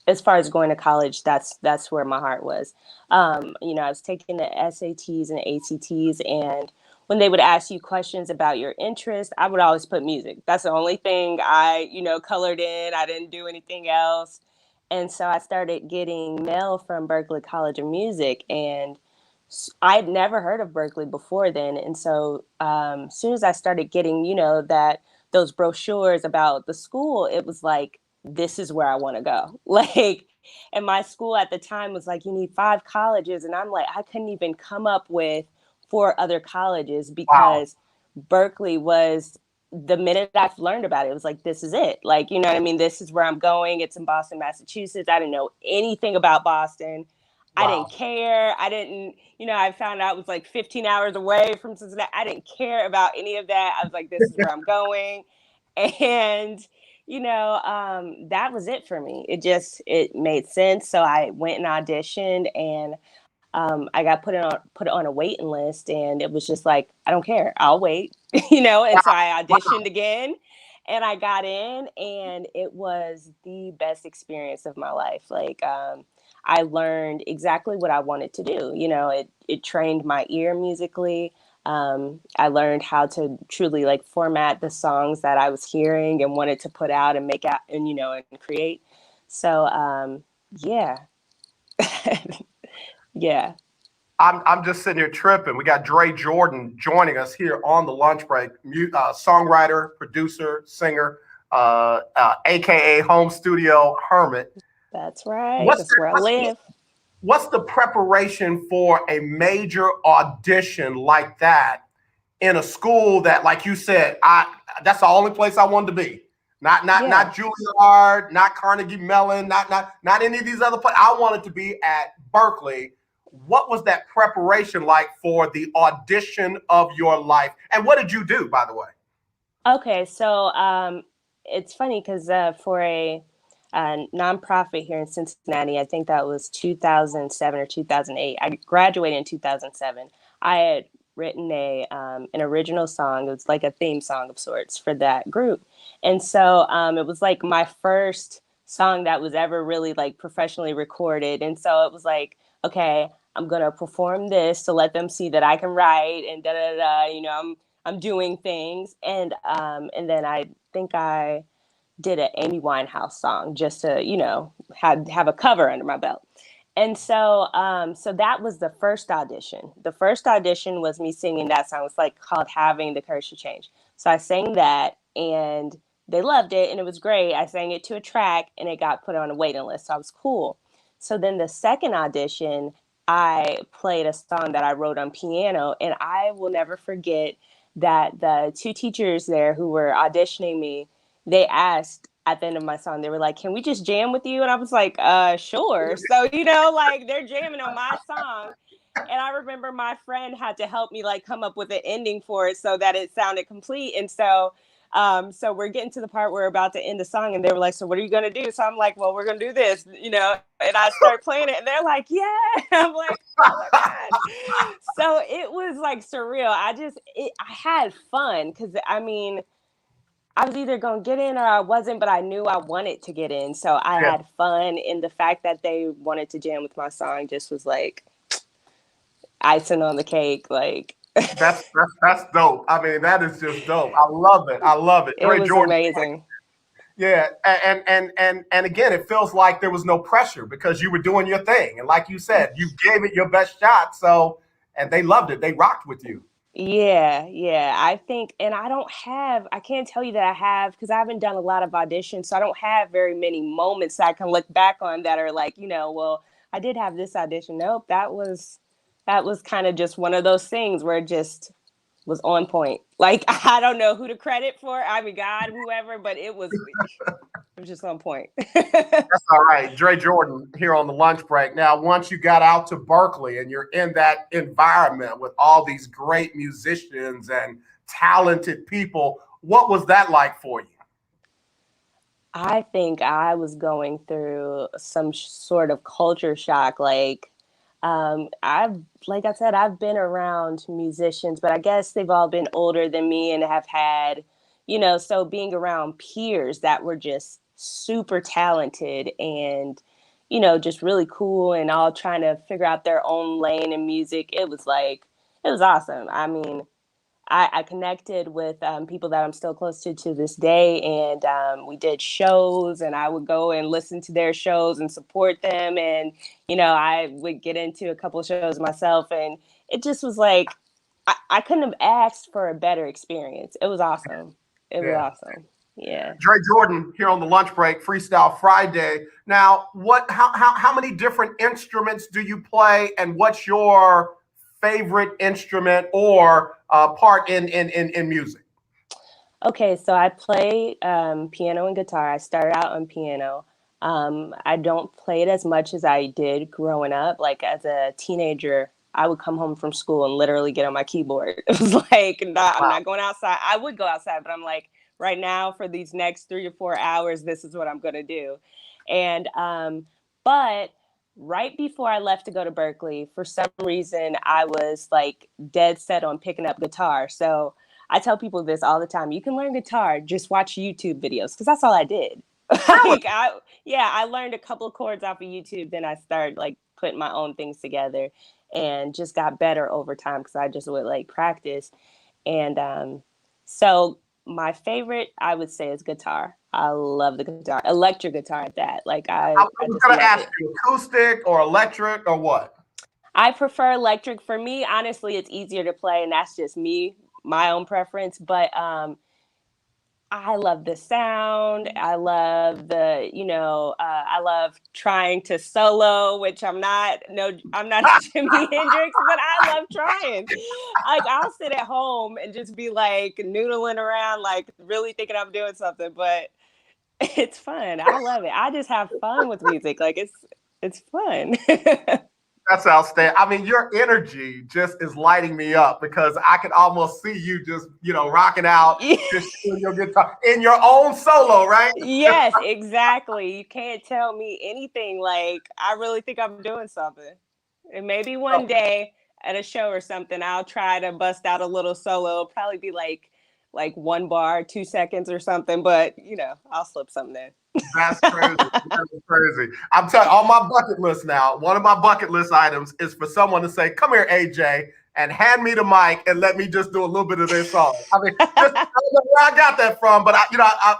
as far as going to college, that's where my heart was. I was taking the SATs and ACTs, and when they would ask you questions about your interest, I would always put music. That's the only thing I, colored in. I didn't do anything else. And so I started getting mail from Berklee College of Music, and I had never heard of Berklee before then. And so as soon as I started getting, those brochures about the school, it was like, this is where I want to go. And my school at the time was like, you need 5 colleges. And I'm like, I couldn't even come up with 4 other colleges because Berklee was, the minute I learned about it, it was like, this is it. This is where I'm going. It's in Boston, Massachusetts. I didn't know anything about Boston. I didn't care. I didn't, I found out it was like 15 hours away from Cincinnati. I didn't care about any of that. I was like, this is where I'm going. And, that was it for me. It made sense. So I went and auditioned, and I got put on a waiting list, and it was just like, I don't care. I'll wait, and so I auditioned again, and I got in, and it was the best experience of my life. I learned exactly what I wanted to do. It trained my ear musically. I learned how to truly format the songs that I was hearing and wanted to put out and make out and, and create. So, yeah. Yeah. I'm just sitting here tripping. We got JaRae Jordan joining us here on the lunch break. Songwriter, producer, singer, AKA home studio hermit. That's right. That's where I live. What's the preparation for a major audition like that in a school that, like you said, that's the only place I wanted to be. Not Juilliard, not Carnegie Mellon, not any of these other places. I wanted to be at Berklee. What was that preparation like for the audition of your life? And what did you do, by the way? Okay, so it's funny because for a nonprofit here in Cincinnati, I think that was 2007 or 2008. I graduated in 2007. I had written an original song. It was like a theme song of sorts for that group. And so it was like my first song that was ever really like professionally recorded. And so it was like, okay, I'm going to perform this to let them see that I can write and I'm doing things. And then I think I did an Amy Winehouse song just to, have a cover under my belt. And so that was the first audition. The first audition was me singing that song. It's like called Having the Courage to Change. So I sang that and they loved it and it was great. I sang it to a track and it got put on a waiting list. So I was cool. So then the second audition, I played a song that I wrote on piano, and I will never forget that the two teachers there who were auditioning me, they asked at the end of my song, they were like, "Can we just jam with you?" And I was like, sure. So, like they're jamming on my song. And I remember my friend had to help me like come up with an ending for it so that it sounded complete. And so we're getting to the part where we're about to end the song and they were like, "So what are you going to do?" So I'm like, "Well, we're going to do this, and I start playing it and they're like, "Yeah." I'm like, "Oh my God." So it was like surreal. I had fun because I was either going to get in or I wasn't, but I knew I wanted to get in. So I had fun. And the fact that they wanted to jam with my song just was like icing on the cake. Like that's dope. I mean, that is just dope. I love it. It was Jordan, amazing. Yeah. And again, it feels like there was no pressure because you were doing your thing. And like you said, you gave it your best shot. And they loved it. They rocked with you. Yeah. I think, and I can't tell you that I have, because I haven't done a lot of auditions, so I don't have very many moments that I can look back on that are like, well, I did have this audition. Nope, that was kind of just one of those things where it just was on point. Like, I don't know who to credit for. I mean, God, whoever, but it was just on point. That's all right. JaRae Jordan here on the lunch break. Now, once you got out to Berklee and you're in that environment with all these great musicians and talented people, what was that like for you? I think I was going through some sort of culture shock. Like I said, I've been around musicians, but I guess they've all been older than me and have had, so being around peers that were just super talented and, just really cool and all trying to figure out their own lane in music. It was awesome. I mean, I connected with people that I'm still close to this day. And we did shows and I would go and listen to their shows and support them. And, I would get into a couple of shows myself. And it just was like, I couldn't have asked for a better experience. It was awesome. It was awesome. Yeah. JaRae Jordan here on the lunch break, Freestyle Friday. Now, how many different instruments do you play, and what's your favorite instrument or part in music? Okay, so I play piano and guitar. I started out on piano. I don't play it as much as I did growing up. Like as a teenager, I would come home from school and literally get on my keyboard. It was like, I'm not going outside. I would go outside, but I'm like, right now for these next 3 to 4 hours, this is what I'm going to do. And, but right before I left to go to Berklee, for some reason, I was like dead set on picking up guitar. So I tell people this all the time. You can learn guitar, just watch YouTube videos, because that's all I did. I learned a couple of chords off of YouTube. Then I started like putting my own things together and just got better over time because I just would like practice. And so my favorite, I would say, is guitar. I love the guitar, electric guitar at that. Like I was going to ask you, acoustic or electric or what? I prefer electric. For me, honestly, it's easier to play, and that's just me, my own preference. But I love the sound. I love I love trying to solo, which I'm not a Jimi Hendrix, but I love trying. Like, I'll sit at home and just be like noodling around, like really thinking I'm doing something, but it's fun. I love it. I just have fun with music. Like, it's fun. That's outstanding. I mean, your energy just is lighting me up because I can almost see you just, rocking out, just doing your guitar in your own solo, right? Yes, exactly. You can't tell me anything. Like, I really think I'm doing something. And maybe one day at a show or something, I'll try to bust out a little solo. It'll probably be like 1 bar, 2 seconds or something, but I'll slip something in. That's crazy. That's crazy. I'm telling you, on my bucket list now, one of my bucket list items is for someone to say, "Come here, AJ, and hand me the mic and let me just do a little bit of their song." I mean, I don't know where I got that from, but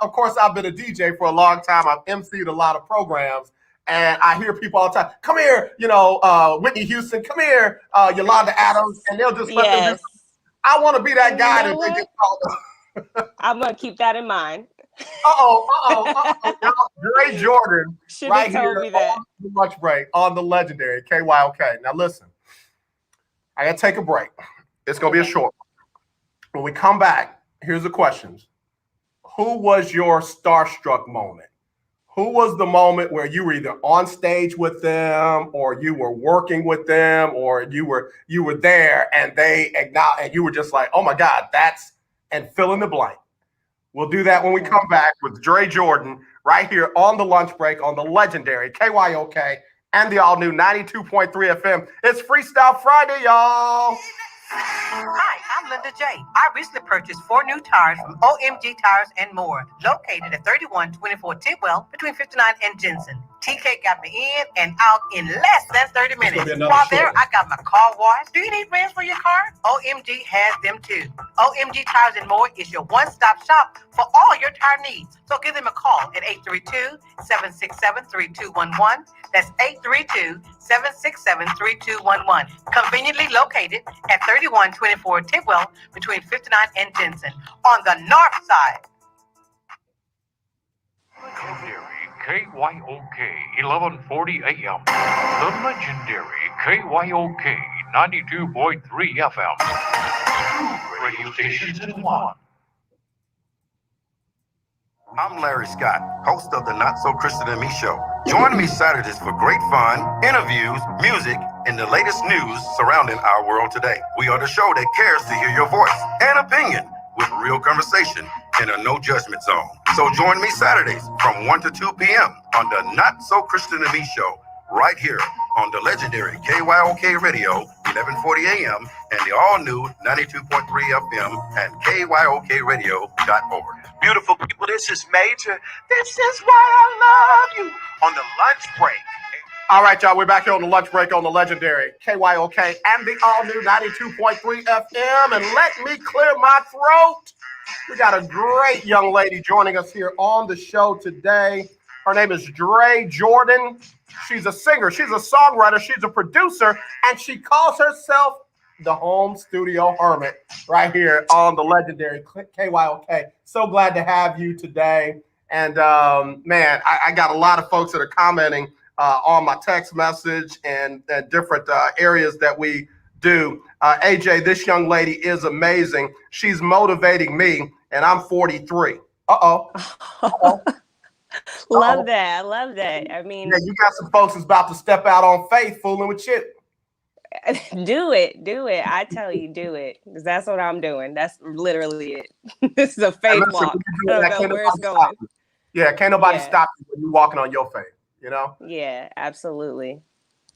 of course, I've been a DJ for a long time. I've emceed a lot of programs, and I hear people all the time, "Come here, Whitney Houston, come here, Yolanda Adams," and they'll just let them do. I want to be that guy that they get called. I'm gonna keep that in mind. JaRae Jordan, Should right have told here me that. on the lunch break on the Legendary KYOK. Now listen, I gotta take a break. It's gonna be a short one. When we come back, here's the questions. Who was your starstruck moment? Who was the moment where you were either on stage with them, or you were working with them, or you were there and they acknowledged, and you were just like, "Oh my God, that's," and fill in the blank. We'll do that when we come back with JaRae Jordan right here on the lunch break on the Legendary KYOK and the all-new 92.3 FM. It's Freestyle Friday, y'all. Hi, I'm Linda J. I recently purchased 4 new tires from OMG Tires and More, located at 3124 Tidwell between 59 and Jensen. TK got me in and out in less than 30 minutes. While there, I got my car washed. Do you need rims for your car? OMG has them too. OMG Tires and More is your one-stop shop for all your tire needs. So give them a call at 832-767-3211. That's 832-767-3211. Conveniently located at 3124 Tidwell between 59 and Jensen on the north side. KYOK 1140 AM. The legendary KYOK 92.3 FM. 2 radio stations in one. I'm Larry Scott, host of the Not So Christian and Me show. Join me Saturdays for great fun, interviews, music, and the latest news surrounding our world today. We are the show that cares to hear your voice and opinion with real conversation in a no judgment zone. So join me Saturdays from 1 to 2 p.m. on the Not So Christian and Me show right here on the legendary KYOK Radio 1140 AM and the all-new 92.3 FM and KYOKradio.org. Beautiful people, this is Major. This is why I love you on the lunch break. All right, y'all, we're back here on the lunch break on the Legendary KYOK and the all-new 92.3 FM. And let me clear my throat. We got a great young lady joining us here on the show today. Her name is JaRae Jordan. She's a singer, she's a songwriter, she's a producer, and she calls herself the home studio hermit right here on the Legendary KYOK. So glad to have you today. And man, I got a lot of folks that are commenting on my text message and different areas that we do. AJ, this young lady is amazing. She's motivating me, and I'm 43. Love that. I love that. I mean, yeah, you got some folks that's about to step out on faith fooling with you. Do it. I tell you, do it. Because that's what I'm doing. That's literally it. This is a faith walk. I don't know where it's going. Yeah, can't nobody stop you when you're walking on your faith, you know? Yeah, absolutely.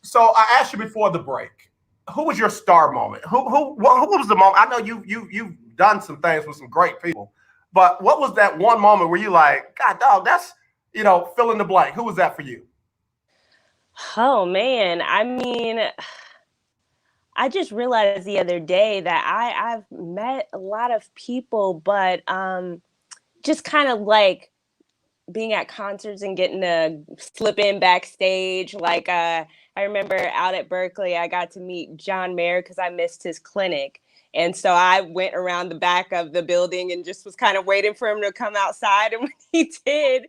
So I asked you before the break, who was your star moment? Who was the moment? I know you've done some things with some great people, but what was that one moment where you like, God dog, that's, fill in the blank. Who was that for you? Oh man, I mean, I just realized the other day that I've met a lot of people, but just kind of like being at concerts and getting to slip in backstage. Like I remember out at Berkeley, I got to meet John Mayer because I missed his clinic. And so I went around the back of the building and just was kind of waiting for him to come outside. And when he did,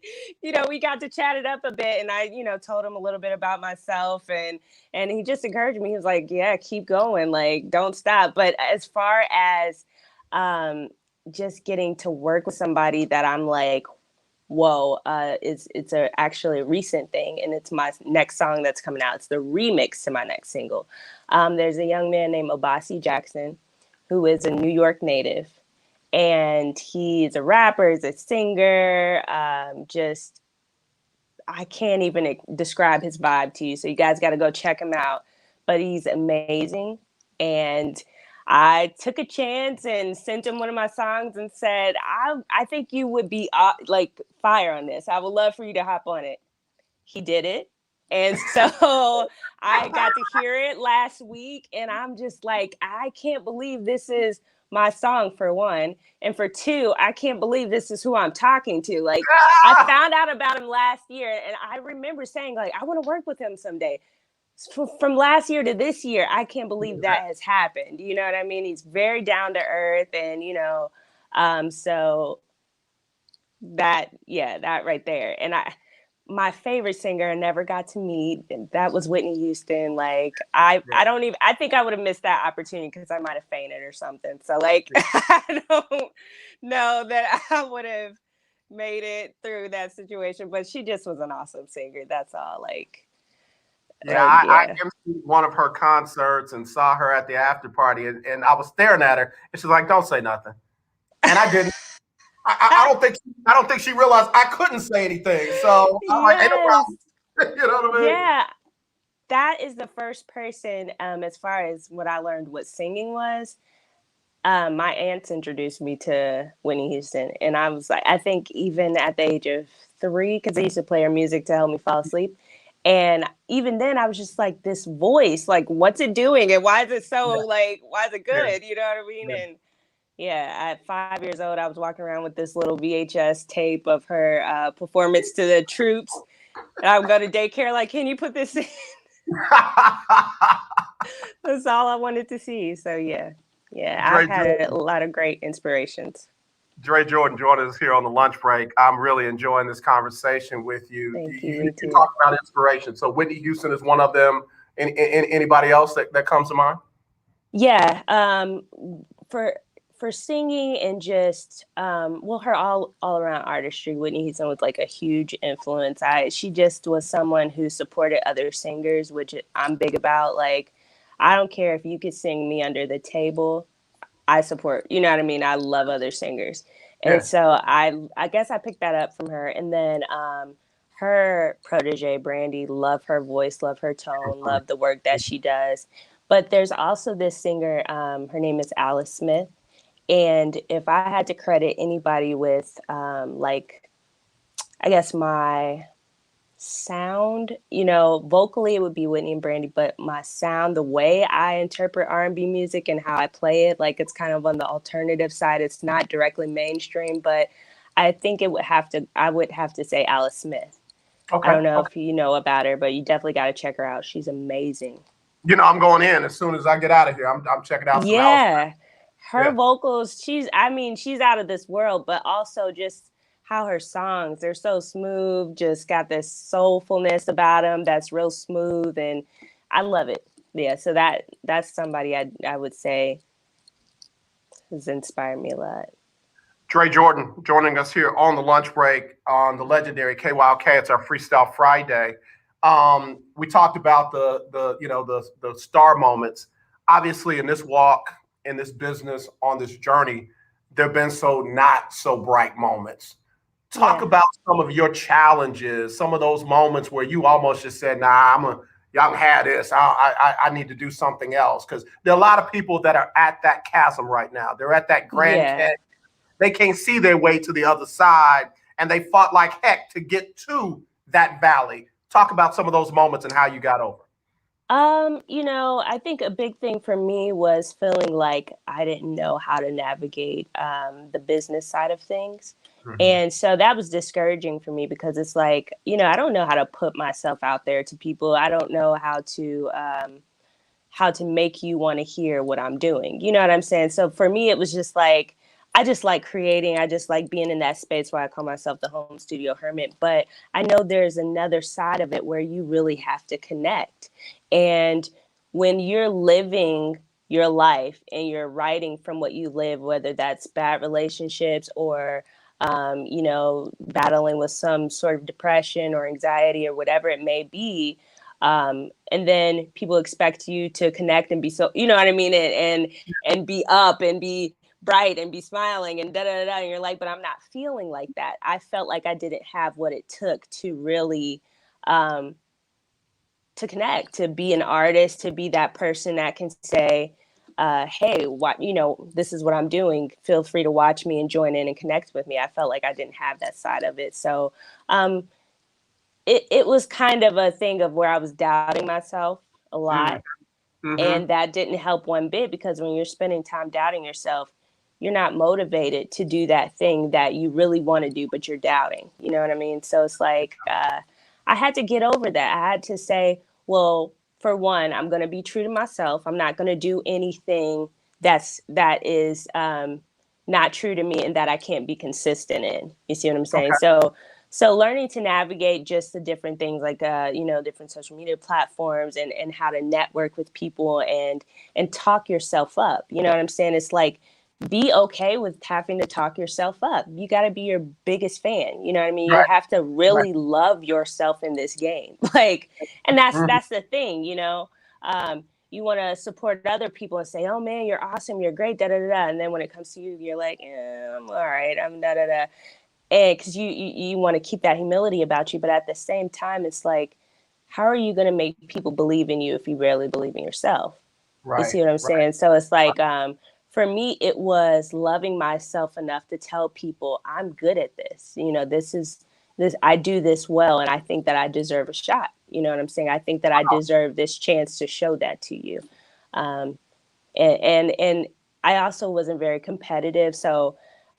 we got to chat it up a bit. And I, told him a little bit about myself, and he just encouraged me. He was like, yeah, keep going. Like, don't stop. But as far as just getting to work with somebody that I'm like, whoa, it's actually a recent thing, and it's my next song that's coming out. It's the remix to my next single. There's a young man named Obasi Jackson, who is a New York native, and he's a rapper, he's a singer, just I can't even describe his vibe to you, so you guys got to go check him out. But he's amazing, and I took a chance and sent him one of my songs and said, I think you would be like fire on this. I would love for you to hop on it. He did it. And so I got to hear it last week, and I'm just like, I can't believe this is my song, for one. And for two, I can't believe this is who I'm talking to. Like, I found out about him last year, and I remember saying, like, I want to work with him someday. From last year to this year, I can't believe that has happened. You know what I mean? He's very down to earth, and so that right there. And my favorite singer I never got to meet, that was Whitney Houston. Like, I think I would have missed that opportunity because I might have fainted or something. So like, I don't know that I would have made it through that situation, but she just was an awesome singer. That's all. Like, I emceed one of her concerts and saw her at the after party, and I was staring at her, and she's like, "Don't say nothing," and I didn't. I don't think she realized I couldn't say anything. So I'm like, "Ain't no problem." You know what I mean? Yeah, that is the first person. As far as what I learned what singing was, my aunts introduced me to Whitney Houston, and I was like, I think even at the age of 3, because I used to play her music to help me fall asleep. And even then, I was just like, this voice, like, what's it doing? And why is it so, like, why is it good? You know what I mean? And at 5 years old, I was walking around with this little VHS tape of her performance to the troops. And I would go to daycare, like, can you put this in? That's all I wanted to see. So, I've had a lot of great inspirations. JaRae Jordan joining us here on the lunch break. I'm really enjoying this conversation with you. Thank you. You talk about inspiration. So Whitney Houston is one of them. Anybody else that comes to mind? Yeah. For singing and just her all around artistry, Whitney Houston was like a huge influence. She just was someone who supported other singers, which I'm big about. Like, I don't care if you could sing me under the table, I support, you know what I mean? I love other singers. And so I guess I picked that up from her. And then her protege, Brandy, love her voice, love her tone, love the work that she does. But there's also this singer, her name is Alice Smith. And if I had to credit anybody with like, I guess my sound, vocally it would be Whitney and Brandy, but my sound, the way I interpret R&B music and how I play it, like, it's kind of on the alternative side. It's not directly mainstream, but I think I would have to say Alice Smith. Okay. I don't know if you know about her, but you definitely got to check her out. She's amazing. I'm going in as soon as I get out of here. I'm checking out some Alice Smith. Her vocals, she's out of this world, but also just how her songs, they're so smooth, just got this soulfulness about them that's real smooth, and I love it. Yeah, so that's somebody I would say has inspired me a lot. JaRae Jordan joining us here on the lunch break on the legendary KYOK. It's our Freestyle Friday. We talked about the star moments. Obviously, in this walk, in this business, on this journey, there have been not so bright moments. Talk about some of your challenges, some of those moments where you almost just said, nah, y'all had this. I need to do something else. Because there are a lot of people that are at that chasm right now. They're at that Grand Canyon. They can't see their way to the other side, and they fought like heck to get to that valley. Talk about some of those moments and how you got over. I think a big thing for me was feeling like I didn't know how to navigate the business side of things. Mm-hmm. And so that was discouraging for me because it's like, I don't know how to put myself out there to people. I don't know how how to make you want to hear what I'm doing. You know what I'm saying? So for me, it was just like, I just like creating. I just like being in that space where I call myself the home studio hermit. But I know there's another side of it where you really have to connect. And when you're living your life and you're writing from what you live, whether that's bad relationships or, you know, battling with some sort of depression or anxiety or whatever it may be, and then people expect you to connect and be so, you know what I mean, and be up and be bright and be smiling and da da da. And you're like, but I'm not feeling like that. I felt like I didn't have what it took to really to connect, to be an artist, to be that person that can say, hey, what, you know, this is what I'm doing. Feel free to watch me and join in and connect with me. I felt like I didn't have that side of it. So it was kind of a thing of where I was doubting myself a lot. Mm-hmm. And that didn't help one bit, because when you're spending time doubting yourself, you're not motivated to do that thing that you really want to do, but you're doubting. You know what I mean? So it's like, I had to get over that. I had to say, well, for one, I'm going to be true to myself. I'm not going to do anything that is not true to me and that I can't be consistent in. You see what I'm saying? Okay. So learning to navigate just the different things like, you know, different social media platforms and how to network with people and talk yourself up. You know what I'm saying? It's like, be okay with having to talk yourself up. You got to be your biggest fan. You know what I mean? Right. You have to really love yourself in this game. Like, and that's the thing, you know, you want to support other people and say, oh man, you're awesome. You're great. Da, da, da, da. And then when it comes to you, you're like, I'm all right. I'm da, da, da. And cause you want to keep that humility about you. But at the same time, it's like, how are you going to make people believe in you if you rarely believe in yourself? Right. You see what I'm saying? So it's like, for me, it was loving myself enough to tell people I'm good at this. You know, this, I do this well. And I think that I deserve a shot. You know what I'm saying? I think that I deserve this chance to show that to you. And I also wasn't very competitive. So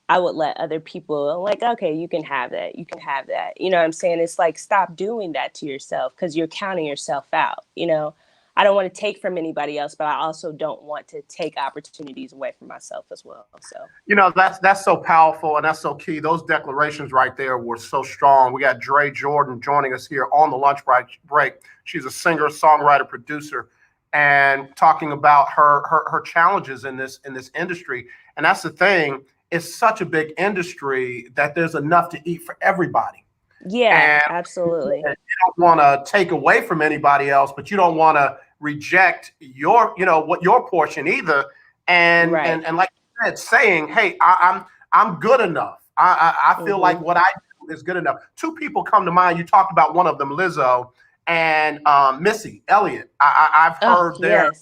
I would let other people like, okay, you can have that. You can have that. You know what I'm saying? It's like, stop doing that to yourself because you're counting yourself out. You know, I don't want to take from anybody else, but I also don't want to take opportunities away from myself as well. So, you know, that's so powerful and that's so key. Those declarations right there were so strong. We got JaRae Jordan joining us here on the lunch break. She's a singer, songwriter, producer, and talking about her challenges in this industry. And that's the thing. It's such a big industry that there's enough to eat for everybody. yeah, And absolutely. you don't want to take away from anybody else, but you don't want to reject your, you know, what your portion either. And and like you said, saying, hey, I'm good enough. I feel like what I do is good enough. Two people come to mind. You talked about one of them, Lizzo and Missy Elliott. I've heard their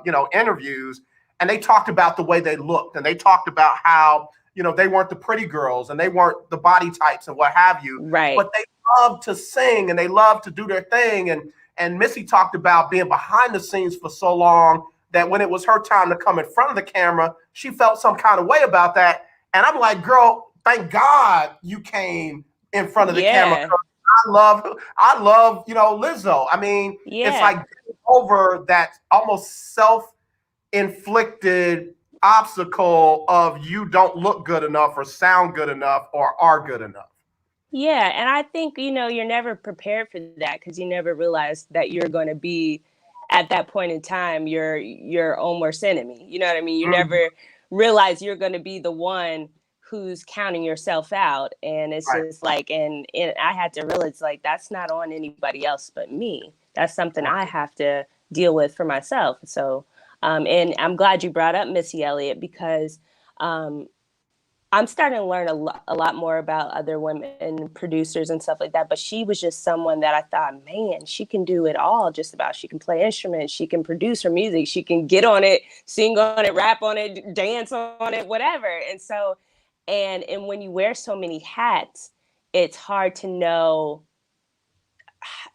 you know, interviews, and they talked about the way they looked, and they talked about how, you know, they weren't the pretty girls and they weren't the body types and what have you. Right. But they love to sing and they love to do their thing. And Missy talked about being behind the scenes for so long that when it was her time to come in front of the camera, she felt some kind of way about that. And I'm like, girl, thank God you came in front of the camera. I love, you know, Lizzo. I mean, it's like getting over that almost self-inflicted obstacle of you don't look good enough or sound good enough or are good enough. Yeah, and I think, you know, you're never prepared for that because you never realize that you're going to be at that point in time your own worst enemy. You know what I mean? You never realize you're going to be the one who's counting yourself out, and it's just like, and I had to realize like that's not on anybody else but me. That's something I have to deal with for myself. So, and I'm glad you brought up Missy Elliott because I'm starting to learn a lot more about other women and producers and stuff like that. But she was just someone that I thought, man, she can do it all just about. She can play instruments. She can produce her music. She can get on it, sing on it, rap on it, dance on it, whatever. And so, and when you wear so many hats, it's hard to know.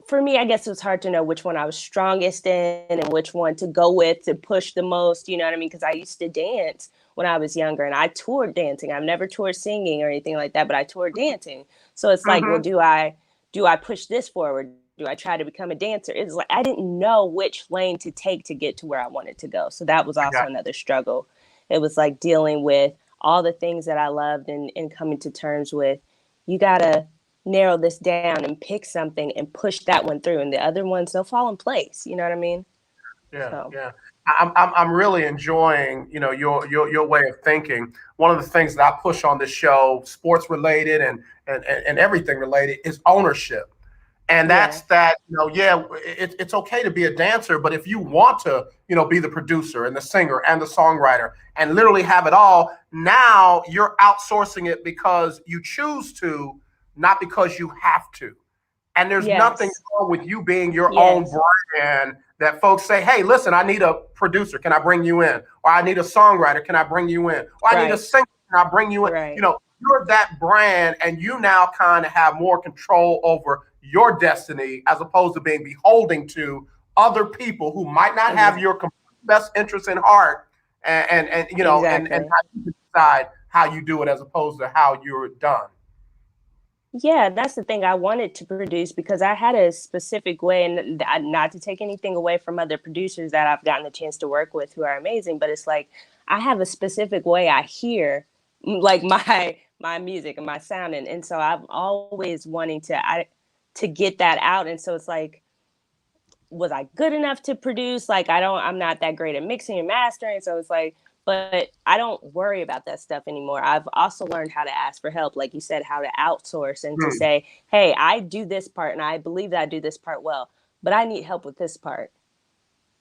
For me, I guess it was hard to know which one I was strongest in and which one to go with to push the most, you know what I mean? Because I used to dance when I was younger and I toured dancing. I've never toured singing or anything like that, but I toured dancing. So it's like, well, do I push this forward? Do I try to become a dancer? It's like I didn't know which lane to take to get to where I wanted to go. So that was also another struggle. It was like dealing with all the things that I loved and coming to terms with, you gotta narrow this down and pick something and push that one through, and the other ones, they'll fall in place. You know what I mean? Yeah. I'm really enjoying, your way of thinking. One of the things that I push on this show, sports related and everything related, is ownership. And that's that, it's okay to be a dancer, but if you want to, be the producer and the singer and the songwriter and literally have it all, now you're outsourcing it because you choose to, not because you have to. And there's nothing wrong with you being your own brand that folks say, hey, listen, I need a producer. Can I bring you in? Or I need a songwriter. Can I bring you in? Or I need a singer. Can I bring you in? You're that brand, and you now kind of have more control over your destiny as opposed to being beholden to other people who might not have your best interest in heart and how you decide how you do it as opposed to how you're done. Yeah, that's the thing. I wanted to produce because I had a specific way, and not to take anything away from other producers that I've gotten the chance to work with who are amazing, but it's like I have a specific way I hear like my music and my sound, and so I'm always wanting to get that out. And so it's like, was I good enough to produce? Like I'm not that great at mixing and mastering, so it's like, but I don't worry about that stuff anymore. I've also learned how to ask for help, like you said, how to outsource and to say, hey, I do this part and I believe that I do this part well, but I need help with this part.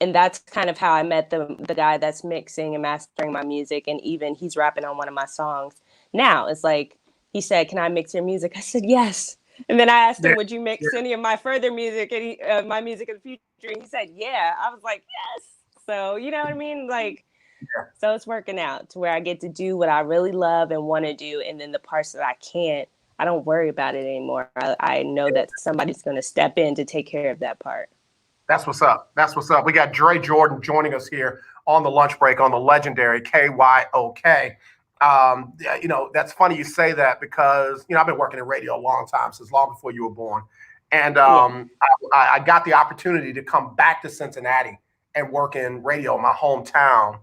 And that's kind of how I met the guy that's mixing and mastering my music, and even he's rapping on one of my songs now. It's like, he said, can I mix your music? I said, yes. And then I asked him, would you mix any of my further music and my music in the future? And he said, yeah. I was like, yes. So, you know what I mean? Like, so it's working out to where I get to do what I really love and want to do. And then the parts that I can't, I don't worry about it anymore. I know that somebody's going to step in to take care of that part. That's what's up. That's what's up. We got JaRae Jordan joining us here on the lunch break on the legendary KYOK. That's funny you say that because, I've been working in radio a long time, since long before you were born. And I got the opportunity to come back to Cincinnati and work in radio in my hometown.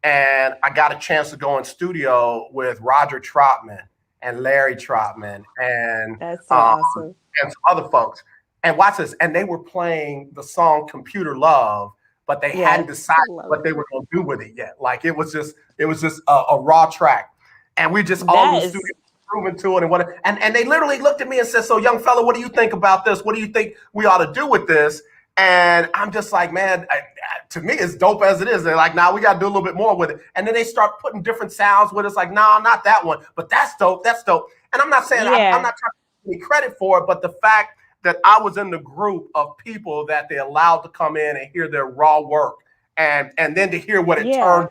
And I got a chance to go in studio with Roger Troutman and Larry Troutman and, that's so awesome. And some other folks. And watch this. And they were playing the song Computer Love, but they hadn't decided what they were going to do with it yet. Like it was just a raw track. And we just all in the studio proving to it and they literally looked at me and said, so young fella, what do you think about this? What do you think we ought to do with this? And I'm just like, man, to me, it's dope as it is. They're like, nah, we got to do a little bit more with it. And then they start putting different sounds with us. Like, nah, not that one, but that's dope. That's dope. And I'm not saying I'm not trying to take any credit for it, but the fact that I was in the group of people that they allowed to come in and hear their raw work, and then to hear what it turned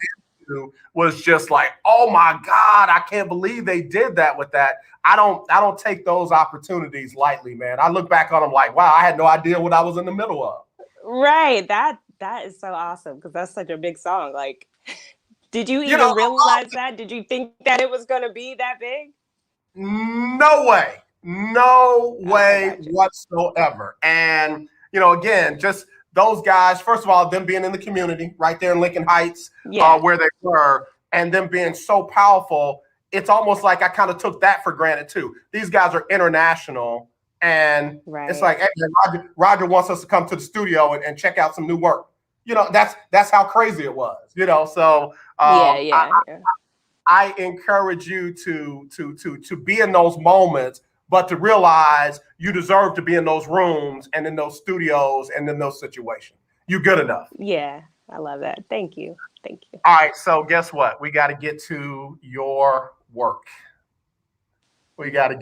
into was just like, oh my God, I can't believe they did that with that. I don't take those opportunities lightly, man. I look back on them like, wow, I had no idea what I was in the middle of. Right. That is so awesome because that's such a big song. Like, did you even realize that? Did you think that it was going to be that big? No way. No way whatsoever. And, again, just those guys, first of all, them being in the community right there in Lincoln Heights, where they were, and them being so powerful, it's almost like I kind of took that for granted too. These guys are international, and it's like, hey, Roger wants us to come to the studio and check out some new work. That's how crazy it was. So I encourage you to be in those moments, but to realize you deserve to be in those rooms and in those studios and in those situations. You're good enough. Yeah, I love that. Thank you. Thank you. All right, so guess what? We got to get to your work. You got a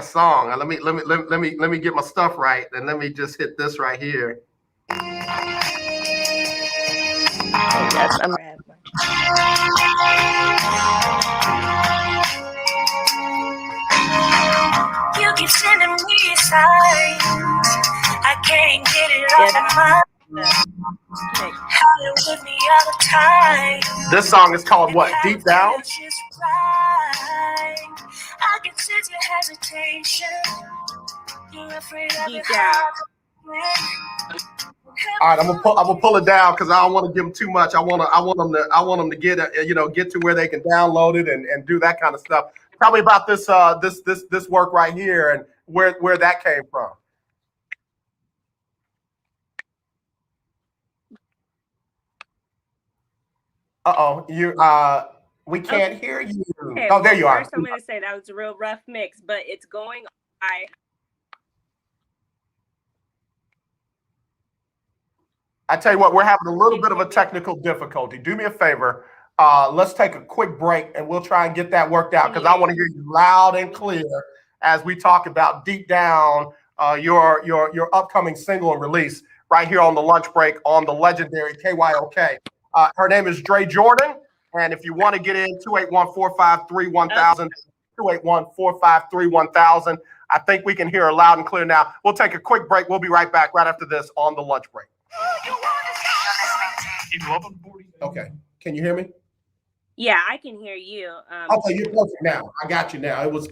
song. Let me get my stuff right, and let me just hit this right here. Yes, I'm ready. You keep sending me signs. I can't get it off my mind. Howling with me all the time. This song is called what? Deep Down? I Since your hesitation, you're afraid of Deep it. down. All right, I'm gonna pull it down because I don't want to give them too much. I want them to get get to where they can download it and do that kind of stuff. Tell me about this this work right here and where that came from. We can't hear you. Okay, Oh, there you are. First, I'm gonna say that was a real rough mix, but it's going. I tell you what, we're having a little bit of a technical difficulty. Do me a favor. Let's take a quick break and we'll try and get that worked out because I want to hear you loud and clear as we talk about Deep Down, your upcoming single and release right here on the lunch break on the legendary KYOK. Her name is JaRae Jordan. And if you want to get in, 281-453-1000, 281-453-1000. I think we can hear her loud and clear now. We'll take a quick break. We'll be right back right after this on the lunch break. Okay. Can you hear me? Yeah, I can hear you. Okay, you're perfect now. I got you now. It was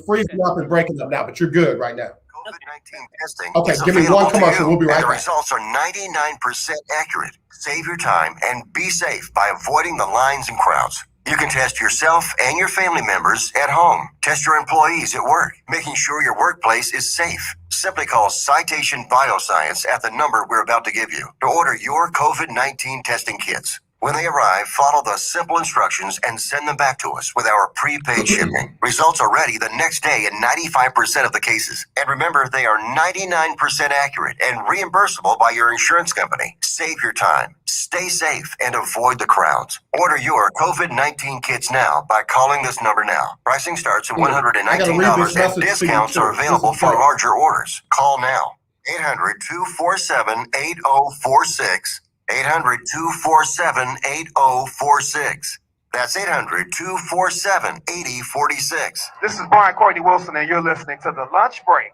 freezing up and breaking up now, but you're good right now. COVID-19 testing Okay, is give me one available to commercial. you, We'll be right and the back. results are 99% accurate. Save your time and be safe by avoiding the lines and crowds. You can test yourself and your family members at home. Test your employees at work, making sure your workplace is safe. Simply call Citation Bioscience at the number we're about to give you to order your COVID-19 testing kits. When they arrive, follow the simple instructions and send them back to us with our prepaid shipping. Results are ready the next day in 95% of the cases. And remember, they are 99% accurate and reimbursable by your insurance company. Save your time, stay safe, and avoid the crowds. Order your COVID-19 kits now by calling this number now. Pricing starts at $119 and discounts are available for larger orders. Call now. 800-247-8046. 800-247-8046. That's 800-247-8046. This is Brian Courtney Wilson, and you're listening to The Lunch Break.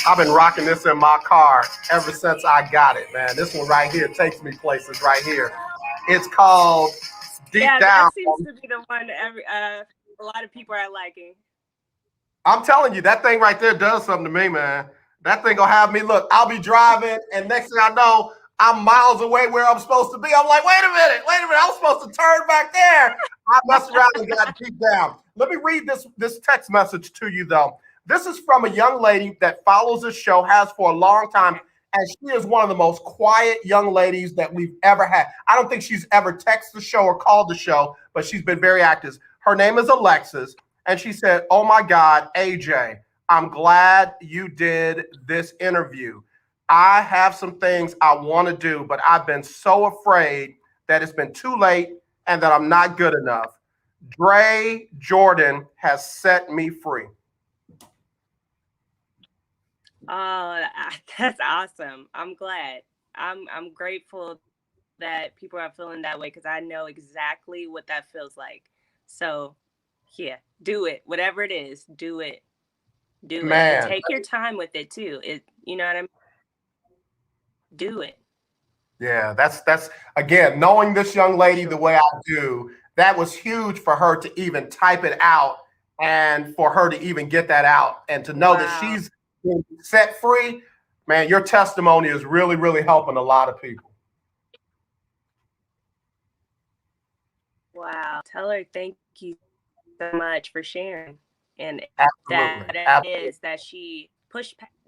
I've been rocking this in my car ever since I got it, man. This one right here takes me places right here. It's called Deep Down. That seems to be the one a lot of people are liking. I'm telling you, that thing right there does something to me, man. That thing gonna have me, look, I'll be driving, and next thing I know, I'm miles away where I'm supposed to be. I'm like, wait a minute, I'm supposed to turn back there. I messed around and got Deep Down. Let me read this text message to you, though. This is from a young lady that follows this show, has for a long time, and she is one of the most quiet young ladies that we've ever had. I don't think she's ever texted the show or called the show, but she's been very active. Her name is Alexis, and she said, "Oh my God, AJ, I'm glad you did this interview. I have some things I want to do, but I've been so afraid that it's been too late and that I'm not good enough. JaRae Jordan has set me free." Oh, that's awesome. I'm glad. I'm grateful that people are feeling that way because I know exactly what that feels like. So, yeah, do it. Whatever it is, do it. Do it. And take your time with it too. You know what I mean? Do it. Yeah, that's again, knowing this young lady the way I do, that was huge for her to even type it out and for her to even get that out and to know that she's been set free. Man, your testimony is really, really helping a lot of people. Wow. Tell her thank you so much for sharing. And Absolutely. that is that she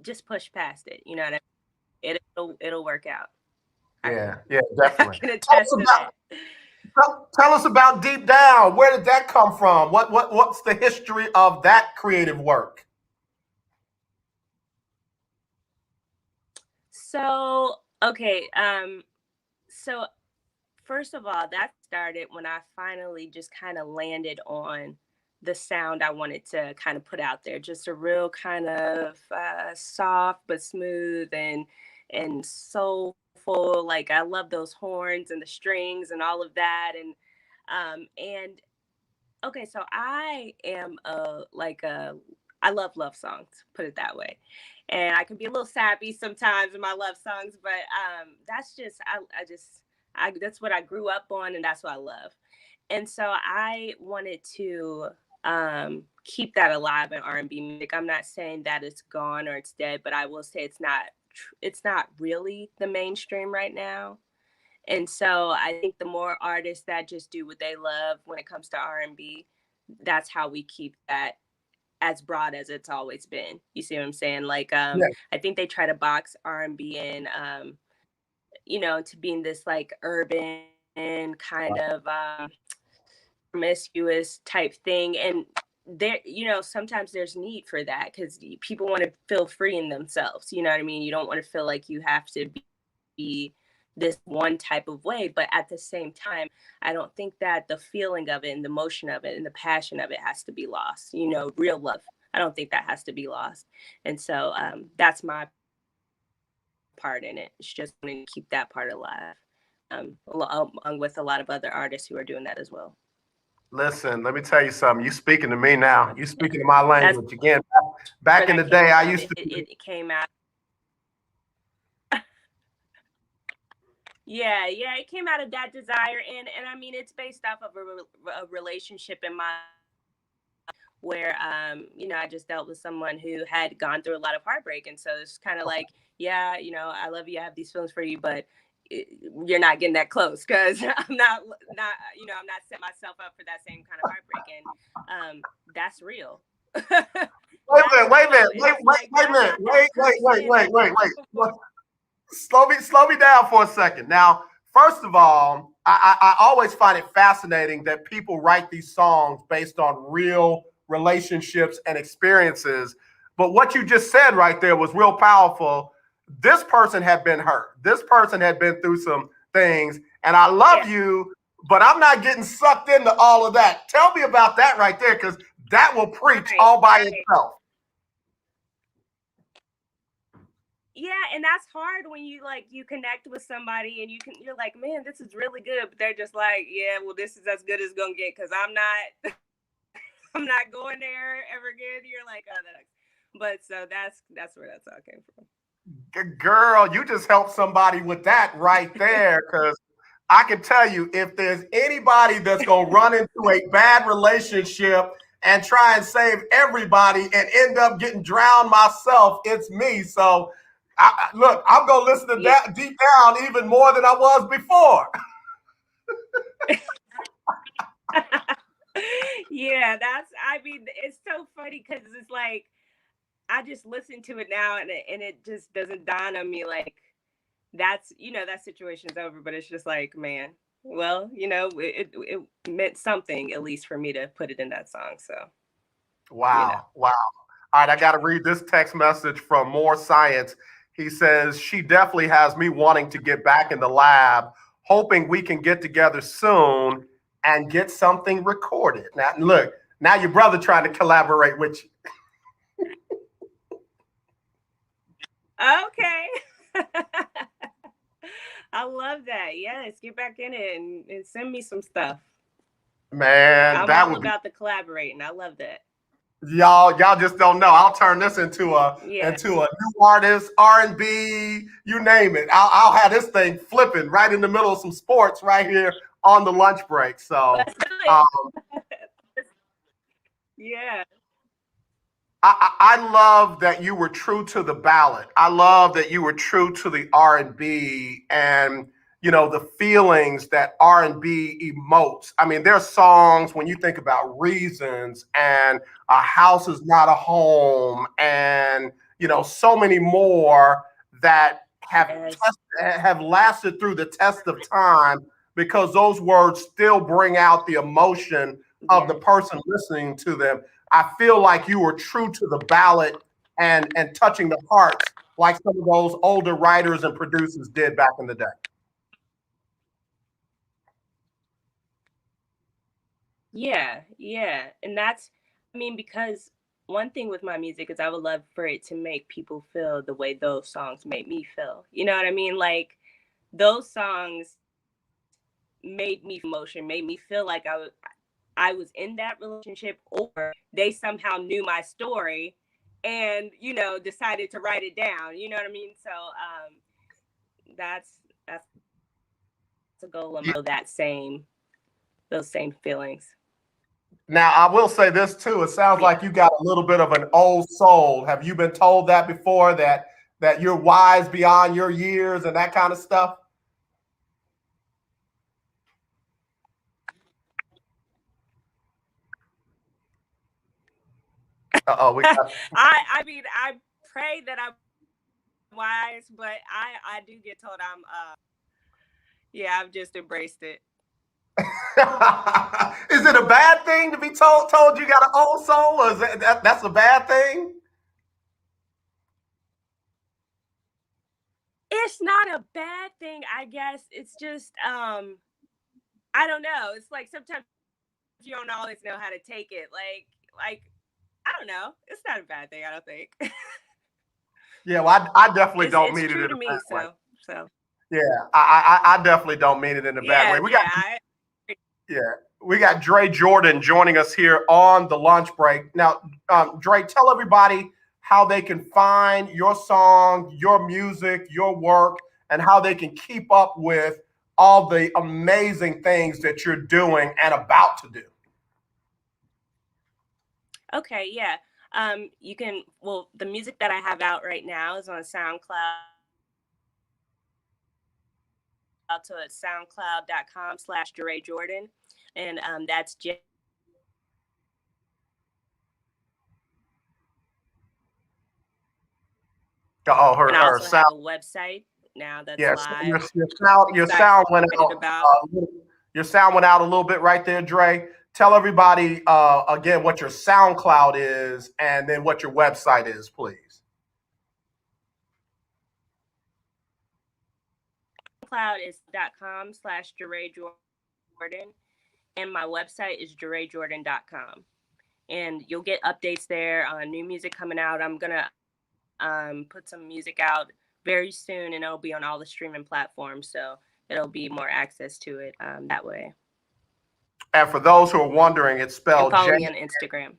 just push past it. You know what I mean? It'll work out. Yeah, definitely. I can attest to that. Tell us about Deep Down. Where did that come from? What's the history of that creative work? So, okay. So first of all, that started when I finally just kind of landed on the sound I wanted to kind of put out there. Just a real kind of soft but smooth and soulful. Like I love those horns and the strings and all of that. And okay, so I I love love songs, put it that way. And I can be a little sappy sometimes in my love songs, but that's just that's what I grew up on, and that's what I love. And so I wanted to keep that alive in R&B music. I'm not saying that it's gone or it's dead, but I will say it's not really the mainstream right now. And so I think the more artists that just do what they love when it comes to R&B, that's how we keep that as broad as it's always been. You see what I'm saying? Like Yeah. I think they try to box R&B in to being this like urban kind of promiscuous type thing. And there, sometimes there's need for that because people want to feel free in themselves. You know what I mean? You don't want to feel like you have to be this one type of way, but at the same time, I don't think that the feeling of it and the emotion of it and the passion of it has to be lost. Real love, I don't think that has to be lost. And so that's my part in it. It's just wanting to keep that part alive, along with a lot of other artists who are doing that as well. Listen, let me tell you something. You speaking to me now. You speaking to my language again. Back in the day, I used to. It came out. Yeah, it came out of that desire, and I mean, it's based off of a relationship in my where I just dealt with someone who had gone through a lot of heartbreak, and so it's kind of like, yeah, I love you, I have these feelings for you, but you're not getting that close because I'm not I'm not setting myself up for that same kind of heartbreak, and that's real. Wait a minute. Slow me down for a second. Now, first of all, I always find it fascinating that people write these songs based on real relationships and experiences. But what you just said right there was real powerful. This person had been hurt. This person had been through some things, and I love you, but I'm not getting sucked into all of that. Tell me about that right there, because that will preach all by itself. Yeah, and that's hard when you connect with somebody and you're like, man, this is really good, but they're just like, yeah, well, this is as good as it's gonna get because I'm not going there ever again. You're like, oh, but so that's where that all came from. Girl, you just helped somebody with that right there, because I can tell you, if there's anybody that's gonna run into a bad relationship and try and save everybody and end up getting drowned myself, it's me. So look, I'm gonna listen to that deep down even more than I was before. Yeah, it's so funny because it's like I just listen to it now and it just doesn't dawn on me like that situation's over, but it's just like, man, well, it meant something at least for me to put it in that song. So wow. All right, I got to read this text message from More Science. He says, she definitely has me wanting to get back in the lab, hoping we can get together soon and get something recorded. Now, look, now your brother trying to collaborate with you. Okay. I love that. Yes, get back in it and send me some stuff. Man, I'm all about the collaborating. I love that. Y'all just don't know. I'll turn this into a new artist, R&B, you name it. I'll have this thing flipping right in the middle of some sports right here on the lunch break. So, yeah. I love that you were true to the ballad. I love that you were true to the R&B and the feelings that R&B emotes. I mean, there's songs when you think about Reasons and A House Is Not a Home and, so many more that have lasted through the test of time because those words still bring out the emotion of the person listening to them. I feel like you were true to the ballad and touching the hearts like some of those older writers and producers did back in the day. Yeah. And that's, because one thing with my music is I would love for it to make people feel the way those songs made me feel. You know what I mean? Like those songs made me emotion, made me feel like I was in that relationship, or they somehow knew my story and, decided to write it down. You know what I mean? So that's a goal of those same feelings. Now, I will say this too. It sounds like you got a little bit of an old soul. Have you been told that before, that you're wise beyond your years and that kind of stuff? We got... I mean, I pray that I'm wise, but I do get told I've just embraced it. Is it a bad thing to be told you got an old soul, or is that's a bad thing? It's not a bad thing, I guess. It's just I don't know. It's like sometimes you don't always know how to take it. Like I don't know. It's not a bad thing, I don't think. Yeah, well, I definitely don't mean it in a bad way. So yeah, I definitely don't mean it in a bad way. We got JaRae Jordan joining us here on the lunch break. Now, JaRae, tell everybody how they can find your song, your music, your work, and how they can keep up with all the amazing things that you're doing and about to do. Okay, yeah. You can, the music that I have out right now is on SoundCloud. So it's soundcloud.com/JaRae Jordan. And that's her sound. Have a website now that's live. Your sound went out. Your sound went out a little bit right there, JaRae. Tell everybody again what your SoundCloud is and then what your website is, please. SoundCloud is .com/JaRae Jordan, and my website is JaRaeJordan.com. And you'll get updates there on new music coming out. I'm gonna put some music out very soon, and it'll be on all the streaming platforms, so it'll be more access to it that way. And for those who are wondering, it's spelled follow me on Instagram.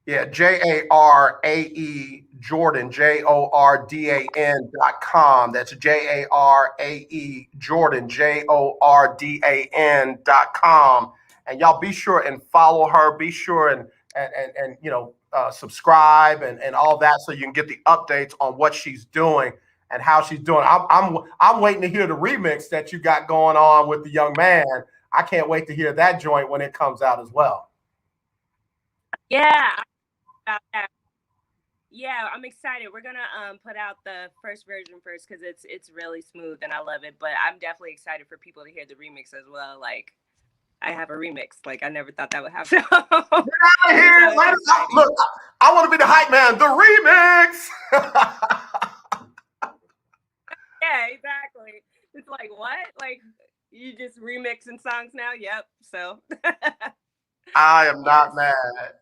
Yeah, JaRae Jordan, JORDAN.com. That's JaRae Jordan, JORDAN.com. And y'all be sure and follow her. Be sure and subscribe and all that, so you can get the updates on what she's doing and how she's doing. I'm waiting to hear the remix that you got going on with the young man. I can't wait to hear that joint when it comes out as well. Yeah. Yeah, I'm excited. We're gonna put out the first version first because it's really smooth and I love it. But I'm definitely excited for people to hear the remix as well. Like, I have a remix. Like, I never thought that would happen. Get out of here! Look, I want to be the hype man. The remix. Yeah, exactly. It's like, what? Like, you just remixing songs now? Yep. So. I am not mad.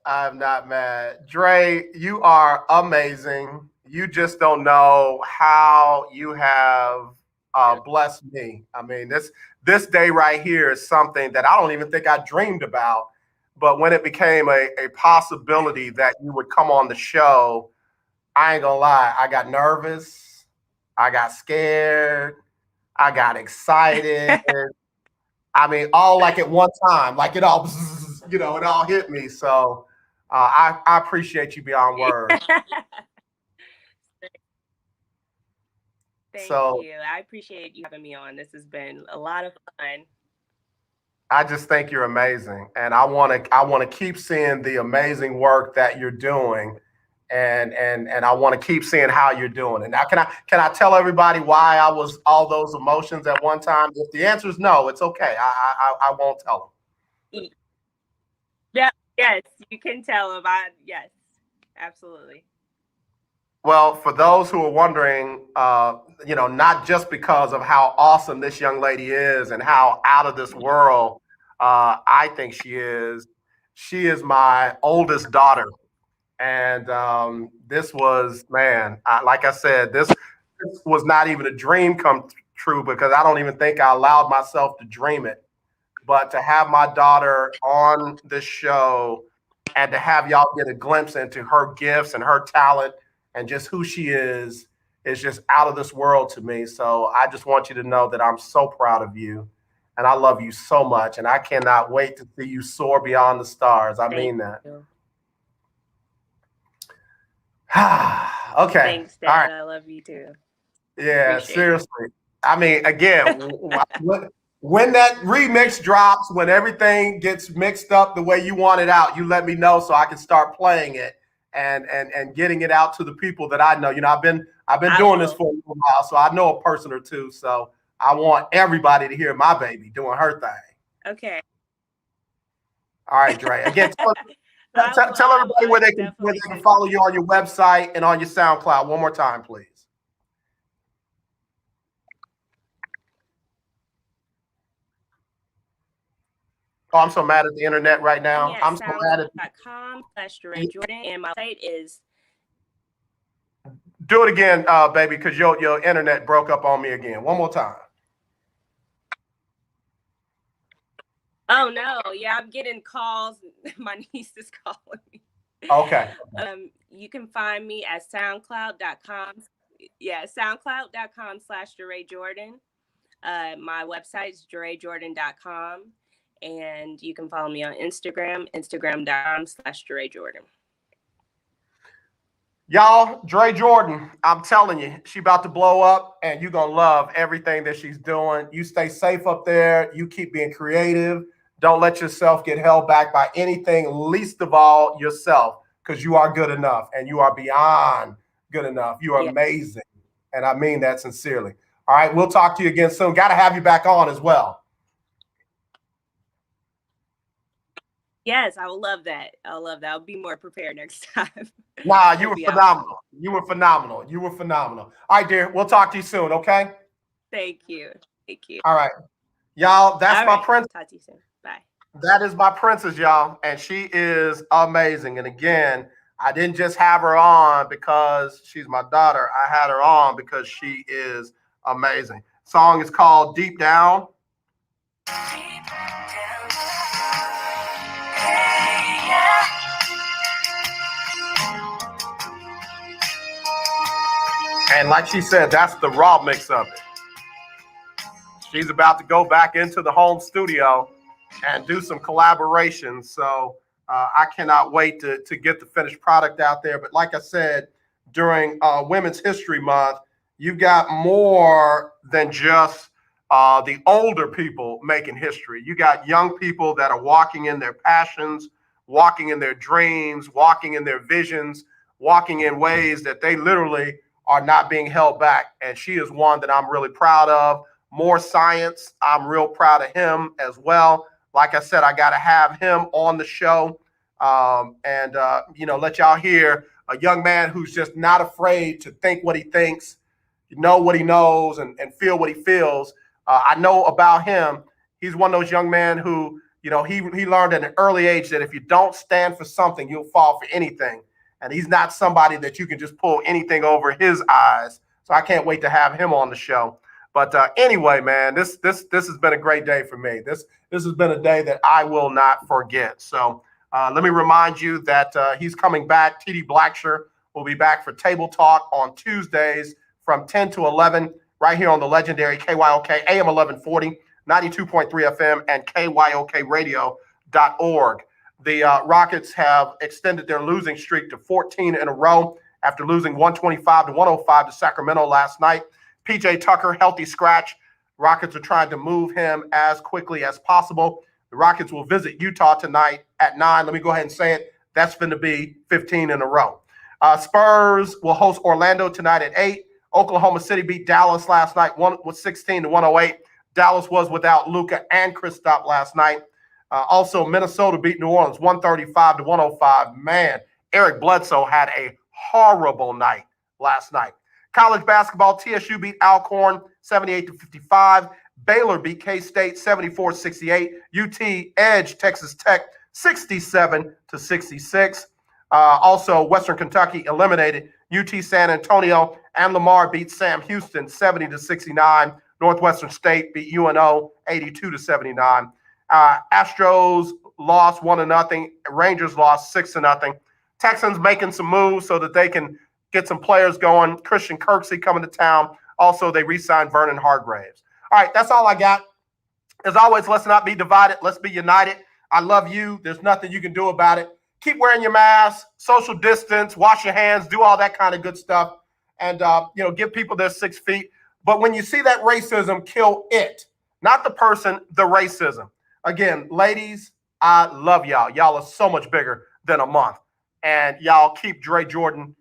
I'm not mad. JaRae, you are amazing. You just don't know how you have blessed me. I mean, this day right here is something that I don't even think I dreamed about. But when it became a possibility that you would come on the show, I ain't gonna lie, I got nervous. I got scared. I got excited. I mean, all like at one time, like it all, it all hit me. So I appreciate you beyond words. Thank you. I appreciate you having me on. This has been a lot of fun. I just think you're amazing, and I want to keep seeing the amazing work that you're doing, and I want to keep seeing how you're doing it. Now, can I tell everybody why I was all those emotions at one time? If the answer is no, it's okay. I won't tell them. Yeah, yes, you can tell them. Yes, absolutely. Well, for those who are wondering, not just because of how awesome this young lady is and how out of this world I think she is my oldest daughter. And this was, man, like I said, this was not even a dream come true, because I don't even think I allowed myself to dream it. but to have my daughter on the show and to have y'all get a glimpse into her gifts and her talent and just who she is just out of this world to me. So I just want you to know that I'm so proud of you and I love you so much. And I cannot wait to see you soar beyond the stars. I mean that. Okay. Thanks, Dad. All right. I love you too. Yeah, Appreciate seriously. I mean, again, when that remix drops, when everything gets mixed up the way you want it out, you let me know so I can start playing it and getting it out to the people that I know. You know, I've been doing this for a while, so I know a person or two. So I want everybody to hear my baby doing her thing. Okay. All right, Dre. Again, tell everybody where they can follow you on your website and on your SoundCloud one more time, please. Oh, I'm so mad at the internet right now. Yeah, I'm so mad at SoundCloud.com/JaRae Jordan, and my site is. Do it again, baby, because your internet broke up on me again. One more time. Oh no! Yeah, I'm getting calls. My niece is calling me. Okay. You can find me at SoundCloud.com. Yeah, SoundCloud.com/JaRae Jordan. My website is JaRaeJordan.com. And you can follow me on Instagram, Instagram.com/JaRae Jordan. Y'all, JaRae Jordan, I'm telling you, she about to blow up and you're going to love everything that she's doing. You stay safe up there. You keep being creative. Don't let yourself get held back by anything, least of all yourself, because you are good enough and you are beyond good enough. You are amazing. And I mean that sincerely. All right, we'll talk to you again soon. Got to have you back on as well. Yes, I will love that. I'll love that. I'll be more prepared next time. Nah, you were phenomenal. You were phenomenal. You were phenomenal. All right, dear. We'll talk to you soon, okay? Thank you. Thank you. All right. Y'all, that's my princess. Talk to you soon. Bye. That is my princess, y'all. And she is amazing. And again, I didn't just have her on because she's my daughter. I had her on because she is amazing. Song is called Deep Down. And like she said, that's the raw mix of it. She's about to go back into the home studio and do some collaborations. So I cannot wait to get the finished product out there. But like I said, during Women's History Month, you've got more than just the older people making history. You got young people that are walking in their passions, walking in their dreams, walking in their visions, walking in ways that they literally are not being held back. And she is one that I'm really proud of. More Science, I'm real proud of him as well. Like I said, I got to have him on the show and let y'all hear a young man who's just not afraid to think what he thinks, know what he knows, and feel what he feels. I know about him. He's one of those young men who, he learned at an early age that if you don't stand for something, you'll fall for anything. And he's not somebody that you can just pull anything over his eyes. So I can't wait to have him on the show. But anyway, man, this has been a great day for me. This has been a day that I will not forget. So let me remind you that he's coming back. TD Blacksher will be back for Table Talk on Tuesdays from 10 to 11 right here on the legendary KYOK AM 1140, 92.3 FM, and KYOKradio.org. The Rockets have extended their losing streak to 14 in a row after losing 125-105 to Sacramento last night. PJ Tucker, healthy scratch. Rockets are trying to move him as quickly as possible. The Rockets will visit Utah tonight at 9. Let me go ahead and say it. That's going to be 15 in a row. Spurs will host Orlando tonight at 8. Oklahoma City beat Dallas last night, 16-108. Dallas was without Luka and Kristaps last night. Also, Minnesota beat New Orleans 135-105. Man, Eric Bledsoe had a horrible night last night. College basketball, TSU beat Alcorn 78-55. Baylor beat K-State 74-68. UT edged Texas Tech 67-66. Also, Western Kentucky eliminated UT San Antonio, and Lamar beat Sam Houston 70-69. Northwestern State beat UNO 82-79. Astros lost 1-0. Rangers lost 6-0. Texans making some moves so that they can get some players going. Christian Kirksey coming to town. Also, they re-signed Vernon Hargraves. All right, that's all I got. As always, let's not be divided. Let's be united. I love you. There's nothing you can do about it. Keep wearing your mask, social distance, wash your hands, do all that kind of good stuff, and give people their 6 feet. But when you see that racism, kill it, not the person, the racism. Again, ladies, I love y'all. Y'all are so much bigger than a month, and y'all keep JaRae Jordan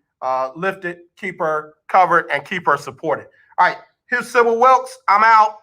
lifted, keep her covered, and keep her supported. All right, here's Sybil Wilkes. I'm out.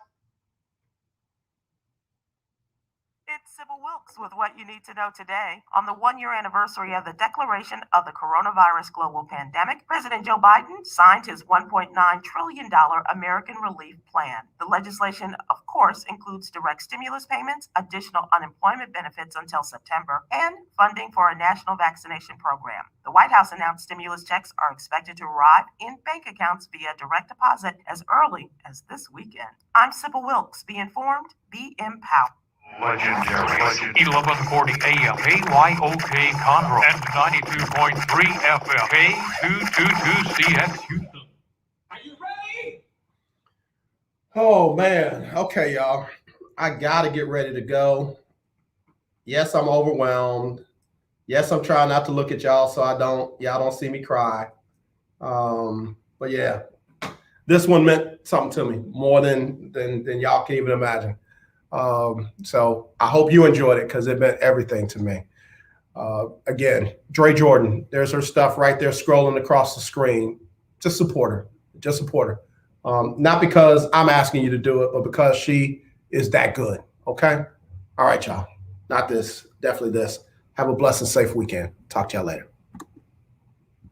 It's Sybil Wilkes with what you need to know today. On the 1-year anniversary of the declaration of the coronavirus global pandemic, President Joe Biden signed his $1.9 trillion American Relief Plan. The legislation, of course, includes direct stimulus payments, additional unemployment benefits until September, and funding for a national vaccination program. The White House announced stimulus checks are expected to arrive in bank accounts via direct deposit as early as this weekend. I'm Sybil Wilkes. Be informed, be empowered. Legendary. 1140 AM, KYOK Conroe, and 92.3 FM, K222CX Houston. Are you ready? Oh, man. Okay, y'all. I got to get ready to go. Yes, I'm overwhelmed. Yes, I'm trying not to look at y'all so y'all don't see me cry. But yeah, this one meant something to me more than y'all can even imagine. So I hope you enjoyed it because it meant everything to me. Again, JaRae Jordan, there's her stuff right there scrolling across the screen. Just support her. Just support her. Not because I'm asking you to do it, but because she is that good. Okay? All right, y'all. Not this. Definitely this. Have a blessed and safe weekend. Talk to y'all later.